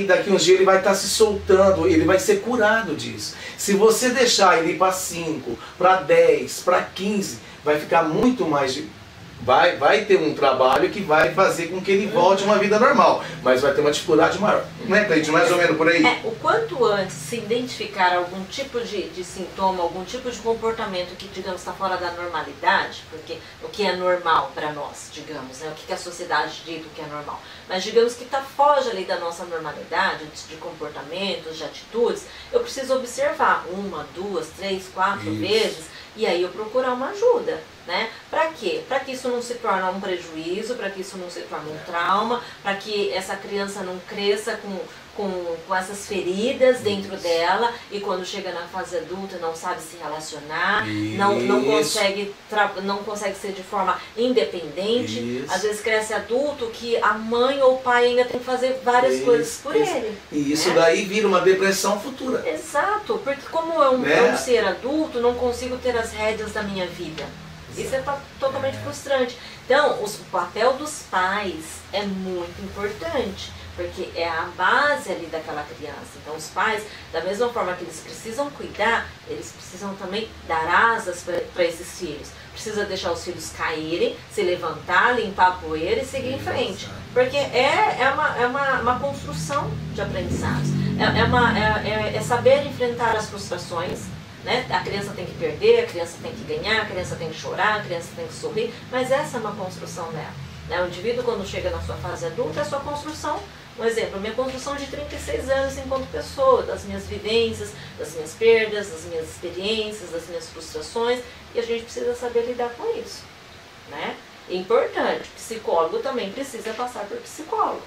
daqui uns dias ele vai estar se soltando, ele vai ser curado disso. Se você deixar ele ir para 5, para 10, para 15, vai ficar muito mais... Vai ter um trabalho que vai fazer com que ele volte a uma vida normal, mas vai ter uma dificuldade maior. Não é, Cleide? Mais ou menos por aí? O quanto antes se identificar algum tipo de sintoma, algum tipo de comportamento que, digamos, está fora da normalidade, porque o que é normal para nós, digamos, né? O que a sociedade diz o que é normal, mas digamos que foge ali da nossa normalidade, de comportamentos, de atitudes, eu preciso observar 1, 2, 3, 4 vezes, e aí eu procurar uma ajuda. Né? Para quê? Para que isso não se torne um prejuízo, para que isso não se torne um trauma, para que essa criança não cresça com essas feridas dentro dela e quando chega na fase adulta não sabe se relacionar, não consegue ser de forma independente. Isso. Às vezes cresce adulto que a mãe ou o pai ainda tem que fazer várias coisas por ele. E isso, né? daí vira uma depressão futura. Exato, porque como eu um ser adulto, não consigo ter as rédeas da minha vida. Isso é totalmente frustrante. Então, o papel dos pais é muito importante, porque é a base ali daquela criança. Então, os pais, da mesma forma que eles precisam cuidar, eles precisam também dar asas para esses filhos. Precisa deixar os filhos caírem, se levantar, limpar a poeira e seguir em frente. Porque é uma construção de aprendizados. É saber enfrentar as frustrações. Né? A criança tem que perder, a criança tem que ganhar, a criança tem que chorar, a criança tem que sorrir, mas essa é uma construção dela. Né? O indivíduo, quando chega na sua fase adulta, é a sua construção. Um exemplo, a minha construção de 36 anos enquanto pessoa, das minhas vivências, das minhas perdas, das minhas experiências, das minhas frustrações, e a gente precisa saber lidar com isso. Né? Importante, psicólogo também precisa passar por psicólogo.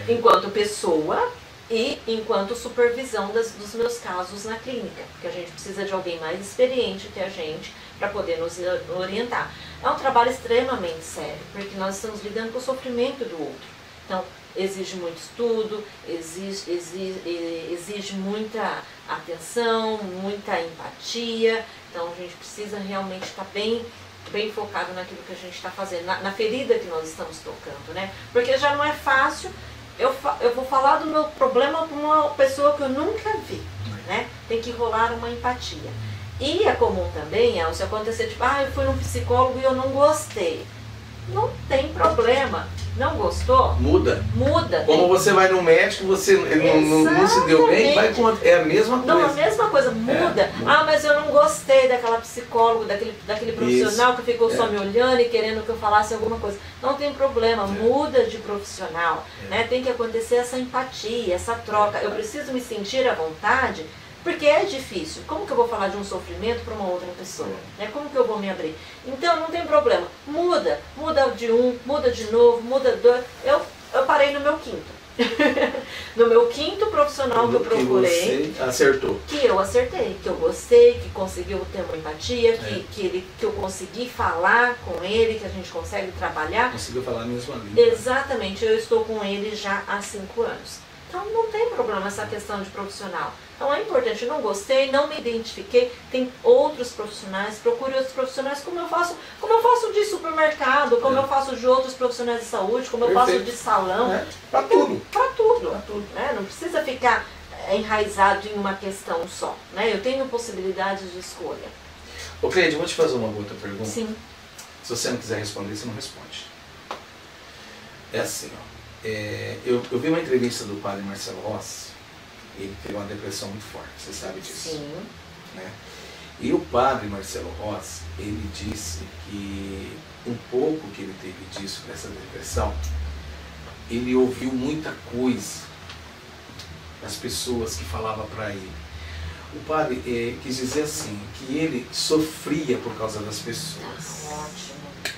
Enquanto pessoa... e enquanto supervisão dos meus casos na clínica, porque a gente precisa de alguém mais experiente que a gente para poder nos orientar. É um trabalho extremamente sério, porque nós estamos lidando com o sofrimento do outro. Então, exige muito estudo, exige muita atenção, muita empatia. Então, a gente precisa realmente estar bem focado naquilo que a gente está fazendo, na ferida que nós estamos tocando, né? Porque já não é fácil eu vou falar do meu problema para uma pessoa que eu nunca vi, né? Tem que rolar uma empatia. E é comum também, se acontecer, tipo, eu fui num psicólogo e eu não gostei. Não tem problema. Não gostou? Muda. Muda. Como você vai no médico, ele não se deu bem, vai com é a mesma coisa. Não, a mesma coisa, muda. Mas eu não gostei daquela psicóloga, daquele profissional que ficou só me olhando e querendo que eu falasse alguma coisa. Não tem problema, muda de profissional. Né? Tem que acontecer essa empatia, essa troca. Eu preciso me sentir à vontade. Porque é difícil. Como que eu vou falar de um sofrimento para uma outra pessoa? Né? Como que eu vou me abrir? Então, não tem problema. Muda. Muda de um, muda de novo, muda de dois. Eu parei no meu quinto. No meu quinto profissional que eu procurei. Que você acertou. Que eu acertei. Que eu gostei, que conseguiu ter uma empatia, que eu consegui falar com ele, que a gente consegue trabalhar. Conseguiu falar a mesma língua. Exatamente. Eu estou com ele já há 5 anos. Então, não tem problema essa questão de profissional. Então é importante, não gostei, não me identifiquei, tem outros profissionais, procure outros profissionais, como eu faço de supermercado, como eu faço de outros profissionais de saúde, como eu faço de salão. Para tudo. Para tudo. Né? Não precisa ficar enraizado em uma questão só. Né? Eu tenho possibilidades de escolha. Ô Cleide, vou te fazer uma outra pergunta. Sim. Se você não quiser responder, você não responde. É assim, eu vi uma entrevista do padre Marcelo Rossi. Ele teve uma depressão muito forte, você sabe disso. Sim. Né? E o padre Marcelo Rossi, ele disse que um pouco que ele teve disso, dessa depressão, ele ouviu muita coisa das pessoas que falavam para ele. O padre quis dizer assim, que ele sofria por causa das pessoas. Ótimo.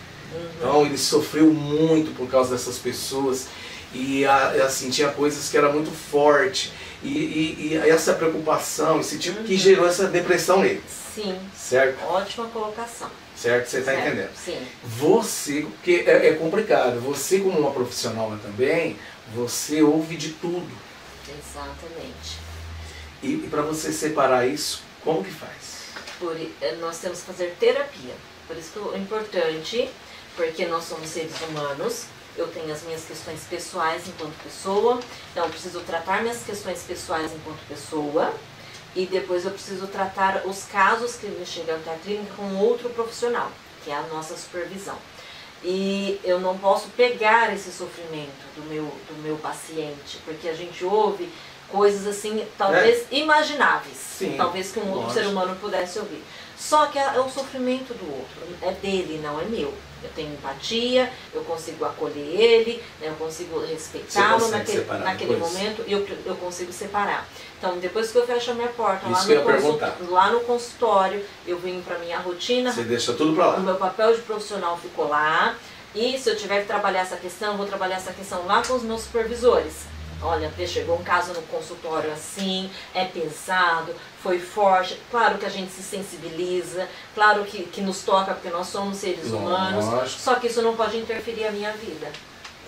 Então ele sofreu muito por causa dessas pessoas e assim, tinha coisas que era muito forte. E essa preocupação, esse tipo que gerou essa depressão nele. Sim. Certo? Ótima colocação. Certo? Você está entendendo? Sim. Você, porque é complicado, você como uma profissional também, você ouve de tudo. Exatamente. E para você separar isso, como que faz? Nós temos que fazer terapia. Por isso que é importante, porque nós somos seres humanos. Eu tenho as minhas questões pessoais enquanto pessoa, então eu preciso tratar minhas questões pessoais enquanto pessoa e depois eu preciso tratar os casos que me chegam até a clínica com outro profissional, que é a nossa supervisão. E eu não posso pegar esse sofrimento do meu paciente, porque a gente ouve coisas assim, talvez imagináveis, talvez que um outro ser humano pudesse ouvir. Só que é o sofrimento do outro, é dele, não é meu. Eu tenho empatia, eu consigo acolher ele, né, eu consigo respeitá-lo naquele momento e eu consigo separar. Então, depois que eu fecho a minha porta lá no consultório, eu venho para minha rotina. Você deixa tudo para lá. O meu papel de profissional ficou lá. E se eu tiver que trabalhar essa questão, eu vou trabalhar essa questão lá com os meus supervisores. Olha, chegou um caso no consultório assim, é pesado, foi forte. Claro que a gente se sensibiliza, claro que nos toca, porque nós somos seres humanos. Só que isso não pode interferir a minha vida,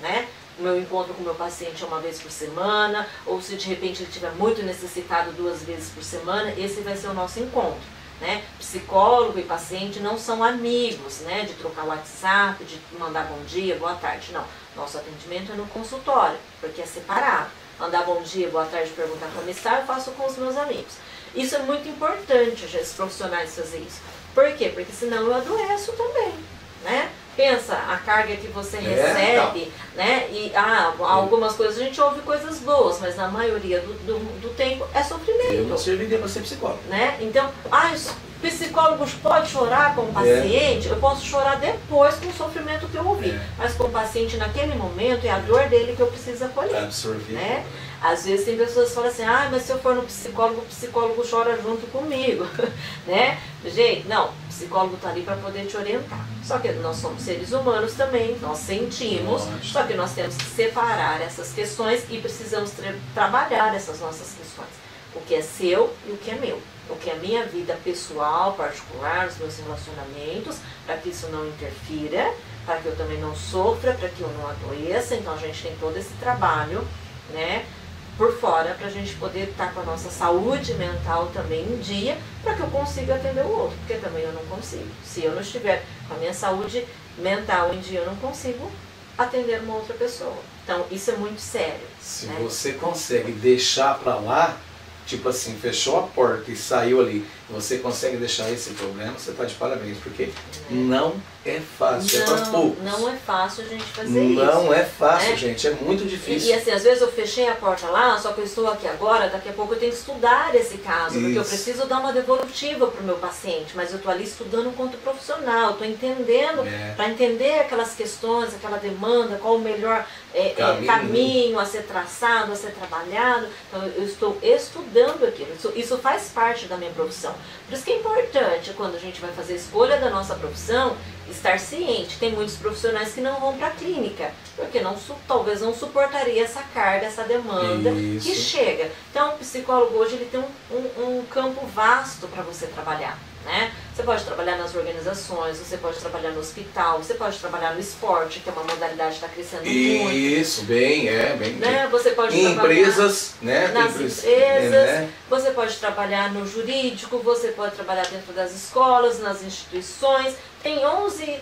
né? O meu encontro com o meu paciente é uma vez por semana, ou se de repente ele estiver muito necessitado 2 vezes por semana, esse vai ser o nosso encontro. Né? Psicólogo e paciente não são amigos, né? De trocar WhatsApp, de mandar bom dia, boa tarde, não. Nosso atendimento é no consultório, porque é separado. Mandar bom dia, boa tarde, perguntar como está, eu faço com os meus amigos. Isso é muito importante, os profissionais fazerem isso. Por quê? Porque senão eu adoeço também, né? Pensa a carga que você recebe, né? E algumas coisas, a gente ouve coisas boas, mas na maioria do tempo é sofrimento. Eu não serviria para ser psicólogo. Né? Então, os psicólogos podem chorar com o paciente, eu posso chorar depois com o sofrimento que eu ouvi. Mas com o paciente naquele momento é a dor dele que eu preciso acolher. Absorver. Né? Às vezes tem pessoas que falam assim, mas se eu for no psicólogo, o psicólogo chora junto comigo. Né? Gente, não, o psicólogo está ali para poder te orientar. Só que nós somos seres humanos também, nós sentimos, só que nós temos que separar essas questões e precisamos trabalhar essas nossas questões. O que é seu e o que é meu. O que é minha vida pessoal, particular, os meus relacionamentos, para que isso não interfira, para que eu também não sofra, para que eu não adoeça. Então a gente tem todo esse trabalho, né, por fora, para a gente poder estar com a nossa saúde mental também em dia, para que eu consiga atender o outro, porque também eu não consigo. Se eu não estiver com a minha saúde mental em dia, eu não consigo atender uma outra pessoa. Então, isso é muito sério. Se né? você consegue deixar pra lá, tipo assim, fechou a porta e saiu ali, você consegue deixar esse problema, você tá de parabéns, porque não é fácil, é pra poucos. Não é fácil a gente fazer isso. Não é fácil, né? gente, é muito difícil. E assim, às vezes eu fechei a porta lá, só que eu estou aqui agora, daqui a pouco eu tenho que estudar esse caso, porque eu preciso dar uma devolutiva para o meu paciente, mas eu estou ali estudando enquanto profissional, estou entendendo, para entender aquelas questões, aquela demanda, qual o melhor caminho a ser traçado, a ser trabalhado. Então eu estou estudando aquilo, isso faz parte da minha profissão. Por isso que é importante, quando a gente vai fazer a escolha da nossa profissão, estar ciente. Tem muitos profissionais que não vão para a clínica, porque talvez não suportaria essa carga, essa demanda que chega. Então o psicólogo hoje ele tem um campo vasto para você trabalhar. Né? Você pode trabalhar nas organizações, você pode trabalhar no hospital, você pode trabalhar no esporte, que é uma modalidade que está crescendo muito. Isso, bem. Né? Você pode em trabalhar empresas, né? nas empresas, você pode trabalhar no jurídico, você pode trabalhar dentro das escolas, nas instituições. Tem 11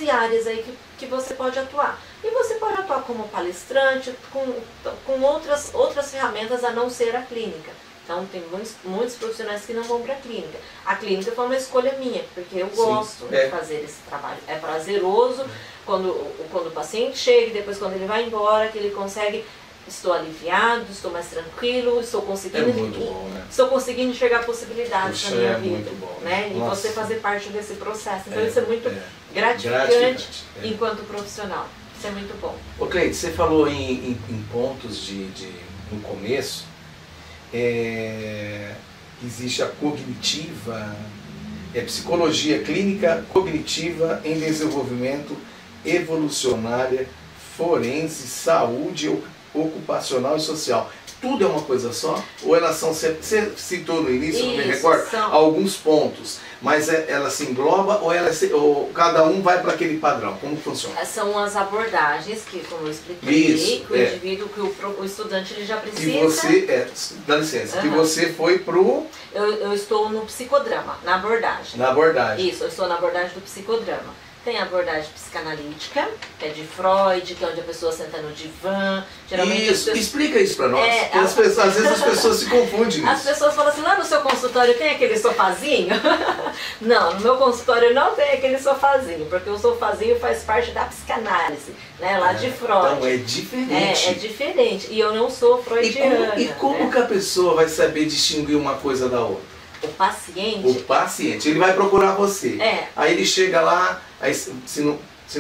áreas aí que você pode atuar. E você pode atuar como palestrante, com outras ferramentas a não ser a clínica. Então, tem muitos profissionais que não vão para a clínica. A clínica foi uma escolha minha, porque eu gosto de fazer esse trabalho. É prazeroso quando o paciente chega e depois quando ele vai embora, que ele consegue, estou aliviado, estou mais tranquilo, estou conseguindo, estou conseguindo enxergar possibilidades na minha vida. Muito bom. Né? E você fazer parte desse processo. Então, isso é muito gratificante enquanto profissional. Isso é muito bom. Ô Cleide, você falou em pontos no começo, existe a cognitiva, psicologia clínica cognitiva em desenvolvimento, evolucionária, forense, saúde ocupacional e social. Tudo é uma coisa só? Ou elas são, você citou no início, não me recordo, alguns pontos, mas ela se engloba ou cada um vai para aquele padrão? Como funciona? São as abordagens que, como eu expliquei, que o indivíduo, que o estudante ele já precisa... E você, dá licença, que você foi pro... Eu estou no psicodrama, na abordagem. Na abordagem. Isso, eu estou na abordagem do psicodrama. Tem a abordagem psicanalítica, que é de Freud, que é onde a pessoa senta no divã. Geralmente isso, explica isso pra nós. Às vezes as pessoas se confundem. As pessoas falam assim, lá no seu consultório tem aquele sofazinho? Não, no meu consultório não tem aquele sofazinho, porque o sofazinho faz parte da psicanálise, né, lá de Freud. Então é diferente. É diferente. E eu não sou freudiana. E como que a pessoa vai saber distinguir uma coisa da outra? O paciente, ele vai procurar você. Aí ele chega lá, aí, se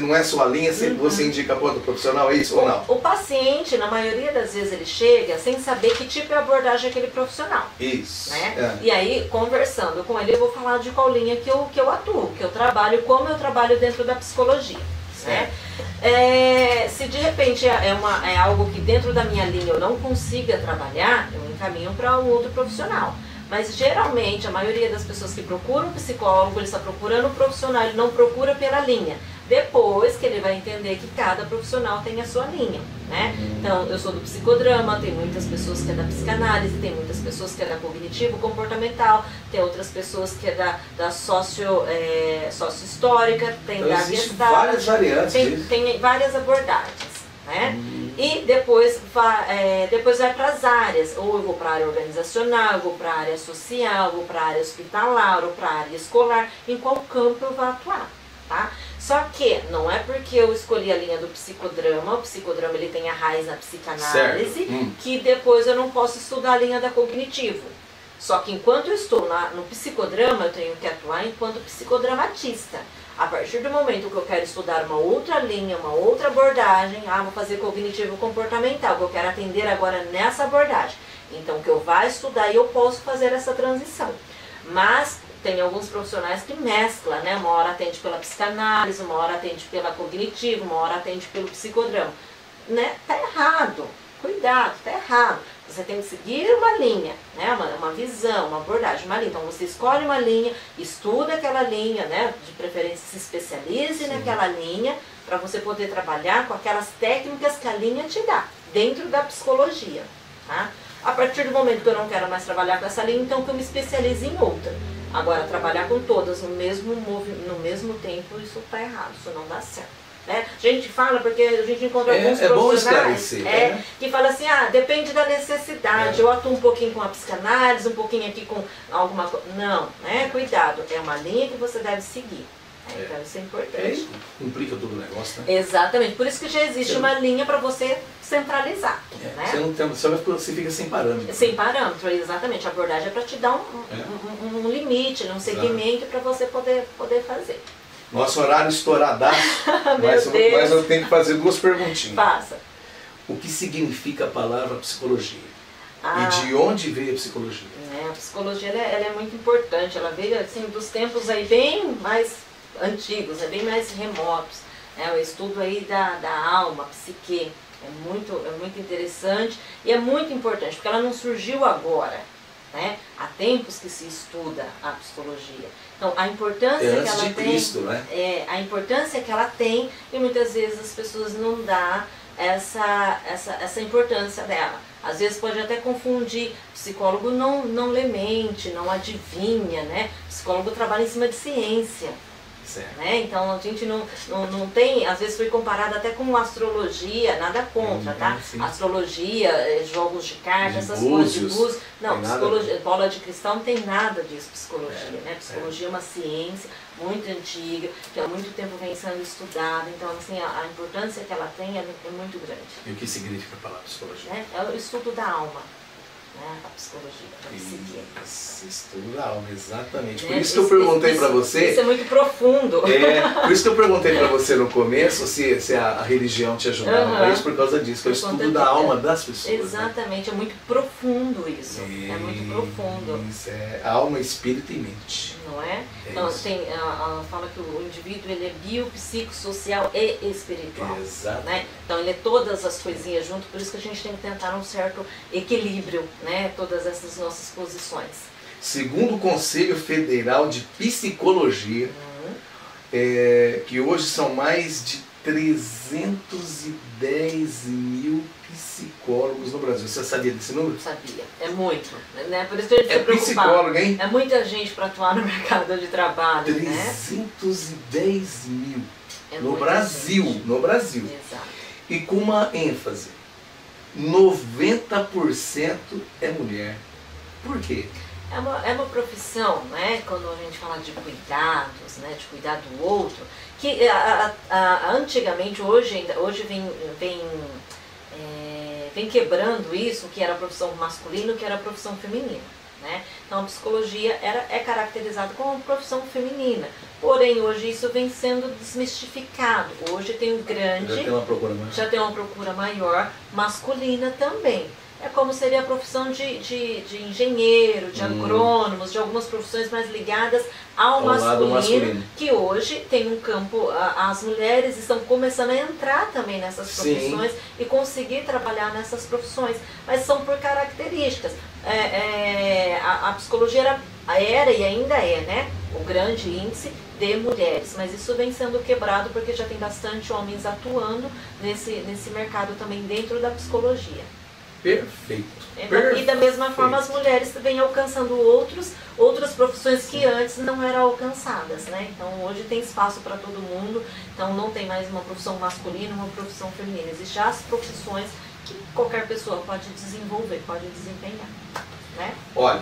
não é sua linha, você indica para outro profissional, é isso ou não? O paciente, na maioria das vezes, ele chega sem saber que tipo de abordagem é aquele profissional. Isso. Né? E aí, conversando com ele, eu vou falar de qual linha que eu atuo, que eu trabalho, como eu trabalho dentro da psicologia. Né? Se de repente é algo que dentro da minha linha eu não consiga trabalhar, eu encaminho para um outro profissional. Mas geralmente a maioria das pessoas que procuram um psicólogo, ele está procurando um profissional, ele não procura pela linha. Depois que ele vai entender que cada profissional tem a sua linha, né? Então, eu sou do psicodrama, tem muitas pessoas que é da psicanálise, tem muitas pessoas que é da cognitivo-comportamental, tem outras pessoas que é da sócio-histórica, tem da Gestalt, várias variantes, tem várias abordagens. Né? E depois vai para as áreas, ou eu vou para a área organizacional, eu vou para a área social, eu vou para a área hospitalar, ou para a área escolar, em qual campo eu vou atuar, tá? Só que não é porque eu escolhi a linha do psicodrama, o psicodrama ele tem a raiz na psicanálise, que depois eu não posso estudar a linha da cognitivo. Só que enquanto eu estou no psicodrama, eu tenho que atuar enquanto psicodramatista. A partir do momento que eu quero estudar uma outra linha, uma outra abordagem, vou fazer cognitivo comportamental, que eu quero atender agora nessa abordagem. Então, que eu vá estudar e eu posso fazer essa transição. Mas tem alguns profissionais que mesclam, né? Uma hora atende pela psicanálise, uma hora atende pela cognitivo, uma hora atende pelo psicodrama. Né? Tá errado. Cuidado, tá errado. Você tem que seguir uma linha, né? Uma visão, uma abordagem, uma linha. Então você escolhe uma linha, estuda aquela linha, né? De preferência se especialize naquela linha, para você poder trabalhar com aquelas técnicas que a linha te dá, dentro da psicologia. Tá? A partir do momento que eu não quero mais trabalhar com essa linha, então que eu me especialize em outra. Agora, trabalhar com todas no mesmo tempo, isso tá errado, isso não dá certo. Né? A gente fala, porque a gente encontra alguns bom profissionais esclarecer, que fala assim, depende da necessidade, eu atuo um pouquinho com a psicanálise, um pouquinho aqui com alguma coisa. Não, né? Cuidado, é uma linha que você deve seguir. Então isso é importante. Implica todo o negócio, né? Exatamente, por isso que já existe uma linha para você centralizar. Né? Você não tem, você fica sem parâmetro. Sem parâmetro, exatamente. A abordagem é para te dar um limite, um segmento para você poder fazer. Nosso horário estouradaço, mas eu tenho que fazer duas perguntinhas. Faça. O que significa a palavra psicologia? E de onde veio a psicologia? A psicologia ela é muito importante, ela veio assim, dos tempos aí bem mais antigos, bem mais remotos. O estudo aí da alma, psique, é muito interessante e é muito importante, porque ela não surgiu agora. Né? Há tempos que se estuda a psicologia. Então, a importância que ela tem, né? A importância que ela tem, e muitas vezes as pessoas não dão essa importância dela. Às vezes pode até confundir. Psicólogo não lê mente, não adivinha, né? Psicólogo trabalha em cima de ciência. Né? Então a gente não tem, às vezes foi comparado até com astrologia, nada contra, tá? Sim. Astrologia, jogos de cartas, essas coisas de búzios. Não, psicologia, bola de cristal não tem nada disso, psicologia, né? Psicologia é uma ciência muito antiga, que há muito tempo vem sendo estudada, então assim, a importância que ela tem é muito grande. E o que significa a palavra psicologia? É o estudo da alma. A psicologia, a psique. Estudo da alma, exatamente. Por isso que eu perguntei para você... Isso é muito profundo. Por isso que eu perguntei para você no começo se a religião te ajudava para isso, por causa disso, que é o estudo da alma das pessoas. Exatamente, né? É muito profundo isso. É muito profundo. Isso é alma, espírito e mente. Não é? Então, fala que o indivíduo ele é biopsicossocial e espiritual. Exato. Né? Então ele é todas as coisinhas junto, por isso que a gente tem que tentar um certo equilíbrio, né? Todas essas nossas posições. Segundo o Conselho Federal de Psicologia, que hoje são mais de 310 mil psicólogos no Brasil. Você sabia desse número? Sabia. É muito. Né? Por isso que a gente fica preocupado. Psicólogo, hein? É muita gente para atuar no mercado de trabalho. 310 mil. No Brasil. Gente. No Brasil. Exato. E com uma ênfase. 90% é mulher. Por quê? É uma profissão, né? Quando a gente fala de cuidados, né? De cuidar do outro, que antigamente, hoje vem quebrando isso, que era a profissão masculina, que era a profissão feminina. Né? Então a psicologia é caracterizada como uma profissão feminina, porém hoje isso vem sendo desmistificado. Hoje tem um grande... Já tem uma procura maior masculina também. É como seria a profissão de engenheiro, de agrônomos, de algumas profissões mais ligadas ao masculino, que hoje tem um campo, as mulheres estão começando a entrar também nessas profissões e conseguir trabalhar nessas profissões, mas são por características. A psicologia era e ainda é, né, o grande índice de mulheres, mas isso vem sendo quebrado porque já tem bastante homens atuando nesse mercado também dentro da psicologia. Perfeito. E da mesma forma as mulheres vêm alcançando outras profissões que antes não eram alcançadas, né? Então hoje tem espaço para todo mundo, então não tem mais uma profissão masculina, uma profissão feminina. Existem as profissões que qualquer pessoa pode desenvolver, pode desempenhar, né? Olha,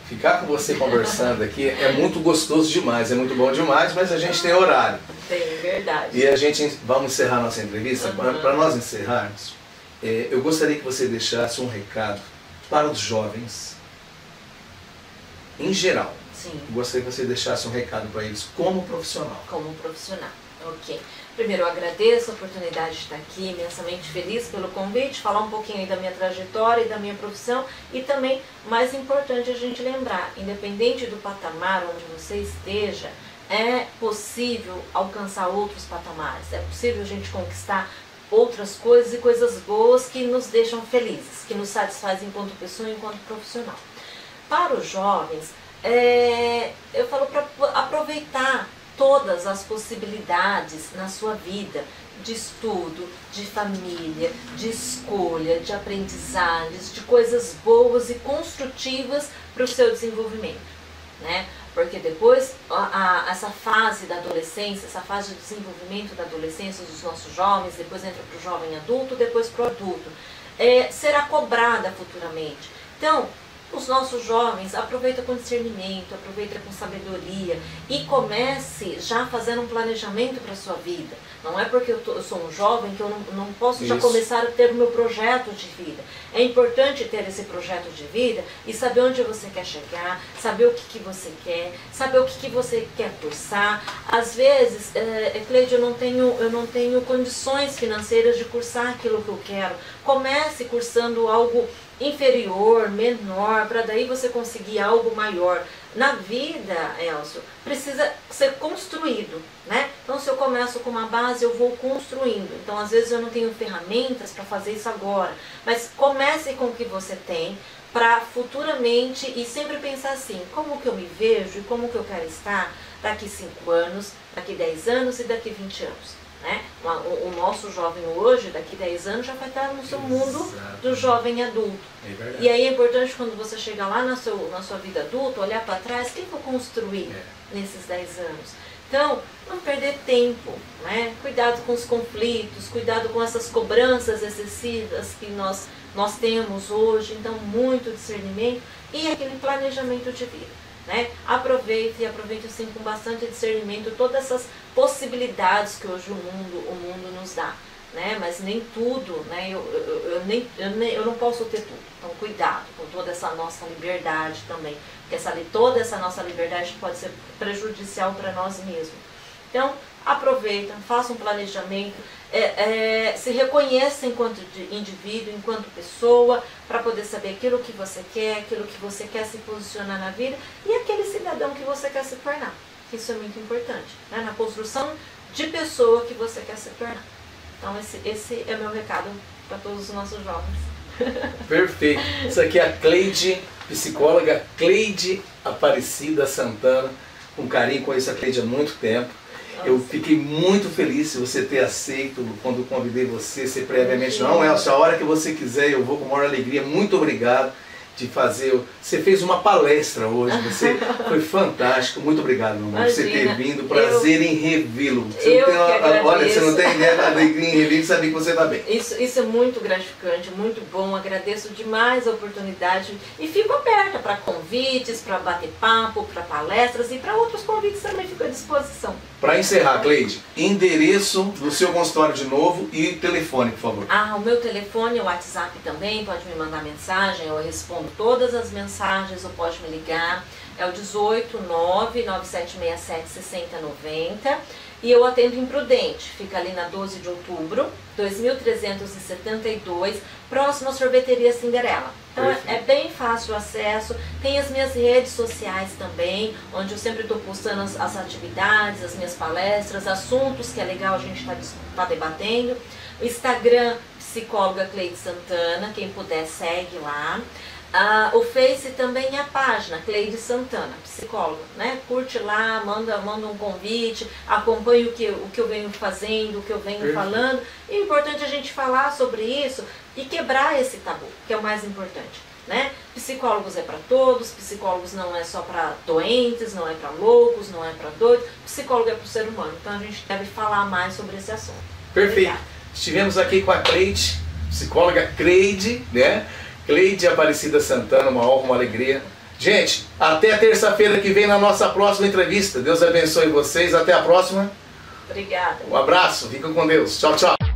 ficar com você conversando aqui é muito gostoso demais, é muito bom demais, mas a gente tem horário. Tem, verdade. E vamos encerrar nossa entrevista. Para nós encerrarmos, eu gostaria que você deixasse um recado para os jovens, em geral. Sim. Eu gostaria que você deixasse um recado para eles como profissional. Como profissional, ok. Primeiro, eu agradeço a oportunidade de estar aqui, imensamente feliz pelo convite, falar um pouquinho aí da minha trajetória e da minha profissão, e também, mais importante a gente lembrar, independente do patamar onde você esteja, é possível alcançar outros patamares, é possível a gente conquistar outras coisas e coisas boas que nos deixam felizes, que nos satisfazem enquanto pessoa e enquanto profissional. Para os jovens, eu falo para aproveitar todas as possibilidades na sua vida, de estudo, de família, de escolha, de aprendizagens, de coisas boas e construtivas para o seu desenvolvimento. né? Porque depois, essa fase da adolescência, essa fase de desenvolvimento da adolescência dos nossos jovens, depois entra para o jovem adulto, depois para o adulto, será cobrada futuramente. Então, os nossos jovens, aproveita com discernimento, aproveita com sabedoria e comece já fazendo um planejamento para a sua vida. Não é porque eu sou um jovem que eu não posso já começar a ter o meu projeto de vida. É importante ter esse projeto de vida e saber onde você quer chegar, saber o que você quer, saber o que você quer cursar. Às vezes, Cleide, eu não tenho condições financeiras de cursar aquilo que eu quero. Comece cursando algo inferior, menor, para daí você conseguir algo maior. Na vida, Elcio, precisa ser construído, né? Então, se eu começo com uma base, eu vou construindo. Então, às vezes eu não tenho ferramentas para fazer isso agora, mas comece com o que você tem, para futuramente, e sempre pensar assim, como que eu me vejo e como que eu quero estar daqui 5 anos, daqui 10 anos e daqui 20 anos. Né? O nosso jovem hoje, daqui 10 anos, já vai estar no seu mundo do jovem adulto. E aí é importante, quando você chegar lá na sua vida adulta, olhar para trás, o que eu construí nesses 10 anos? Então, não perder tempo, né? Cuidado com os conflitos, cuidado com essas cobranças excessivas que nós temos hoje. Então, muito discernimento e aquele planejamento de vida. Né? Aproveite assim com bastante discernimento todas essas possibilidades que hoje o mundo nos dá, né? Mas nem tudo, né? Eu não posso ter tudo, então cuidado com toda essa nossa liberdade também, porque toda essa nossa liberdade pode ser prejudicial para nós mesmos. Então aproveita, faça um planejamento, se reconheça enquanto indivíduo, enquanto pessoa, para poder saber aquilo que você quer se posicionar na vida e aquele cidadão que você quer se tornar. Isso é muito importante, né? Na construção de pessoa que você quer se tornar. Então esse é meu recado para todos os nossos jovens. Perfeito. Isso aqui é a Cleide, psicóloga Cleide Aparecida Santana. Com carinho, conheço a Cleide há muito tempo. Eu fiquei muito feliz de você ter aceito quando convidei você previamente. Não, Elcio, a hora que você quiser eu vou com a maior alegria. Muito obrigado de fazer. Você fez uma palestra hoje, você foi fantástico. Muito obrigado, meu amor, por você ter vindo. Prazer em revê-lo. Olha, você não tem ideia da alegria em revê-lo e saber que você está bem. Isso é muito gratificante, muito bom. Agradeço demais a oportunidade e fico aberta para convites, para bater papo, para palestras e para outros convites também fico à disposição. Para encerrar, Cleide, endereço do seu consultório de novo e telefone, por favor. O meu telefone, o WhatsApp também, pode me mandar mensagem, eu respondo todas as mensagens, ou pode me ligar. É o 18997676090 e eu atendo em Prudente, fica ali na 12 de outubro, 2372, próximo à sorveteria Cinderela. Então é bem fácil o acesso, tem as minhas redes sociais também, onde eu sempre estou postando as atividades, as minhas palestras, assuntos que é legal a gente tá debatendo. O Instagram, psicóloga Cleide Santana, quem puder segue lá. O Face também é a página Cleide Santana, psicóloga, né? Curte lá, manda um convite, acompanhe o que eu venho fazendo, o que eu venho falando. E é importante a gente falar sobre isso e quebrar esse tabu, que é o mais importante, né? Psicólogos é para todos, psicólogos não é só para doentes, não é para loucos, não é para doidos, psicólogo é para o ser humano. Então a gente deve falar mais sobre esse assunto. Perfeito. Obrigada. Estivemos aqui com a Cleide, psicóloga Cleide, né? Cleide Aparecida Santana, uma honra, uma alegria. Gente, até terça-feira que vem na nossa próxima entrevista. Deus abençoe vocês. Até a próxima. Obrigada. Um abraço. Fiquem com Deus. Tchau, tchau.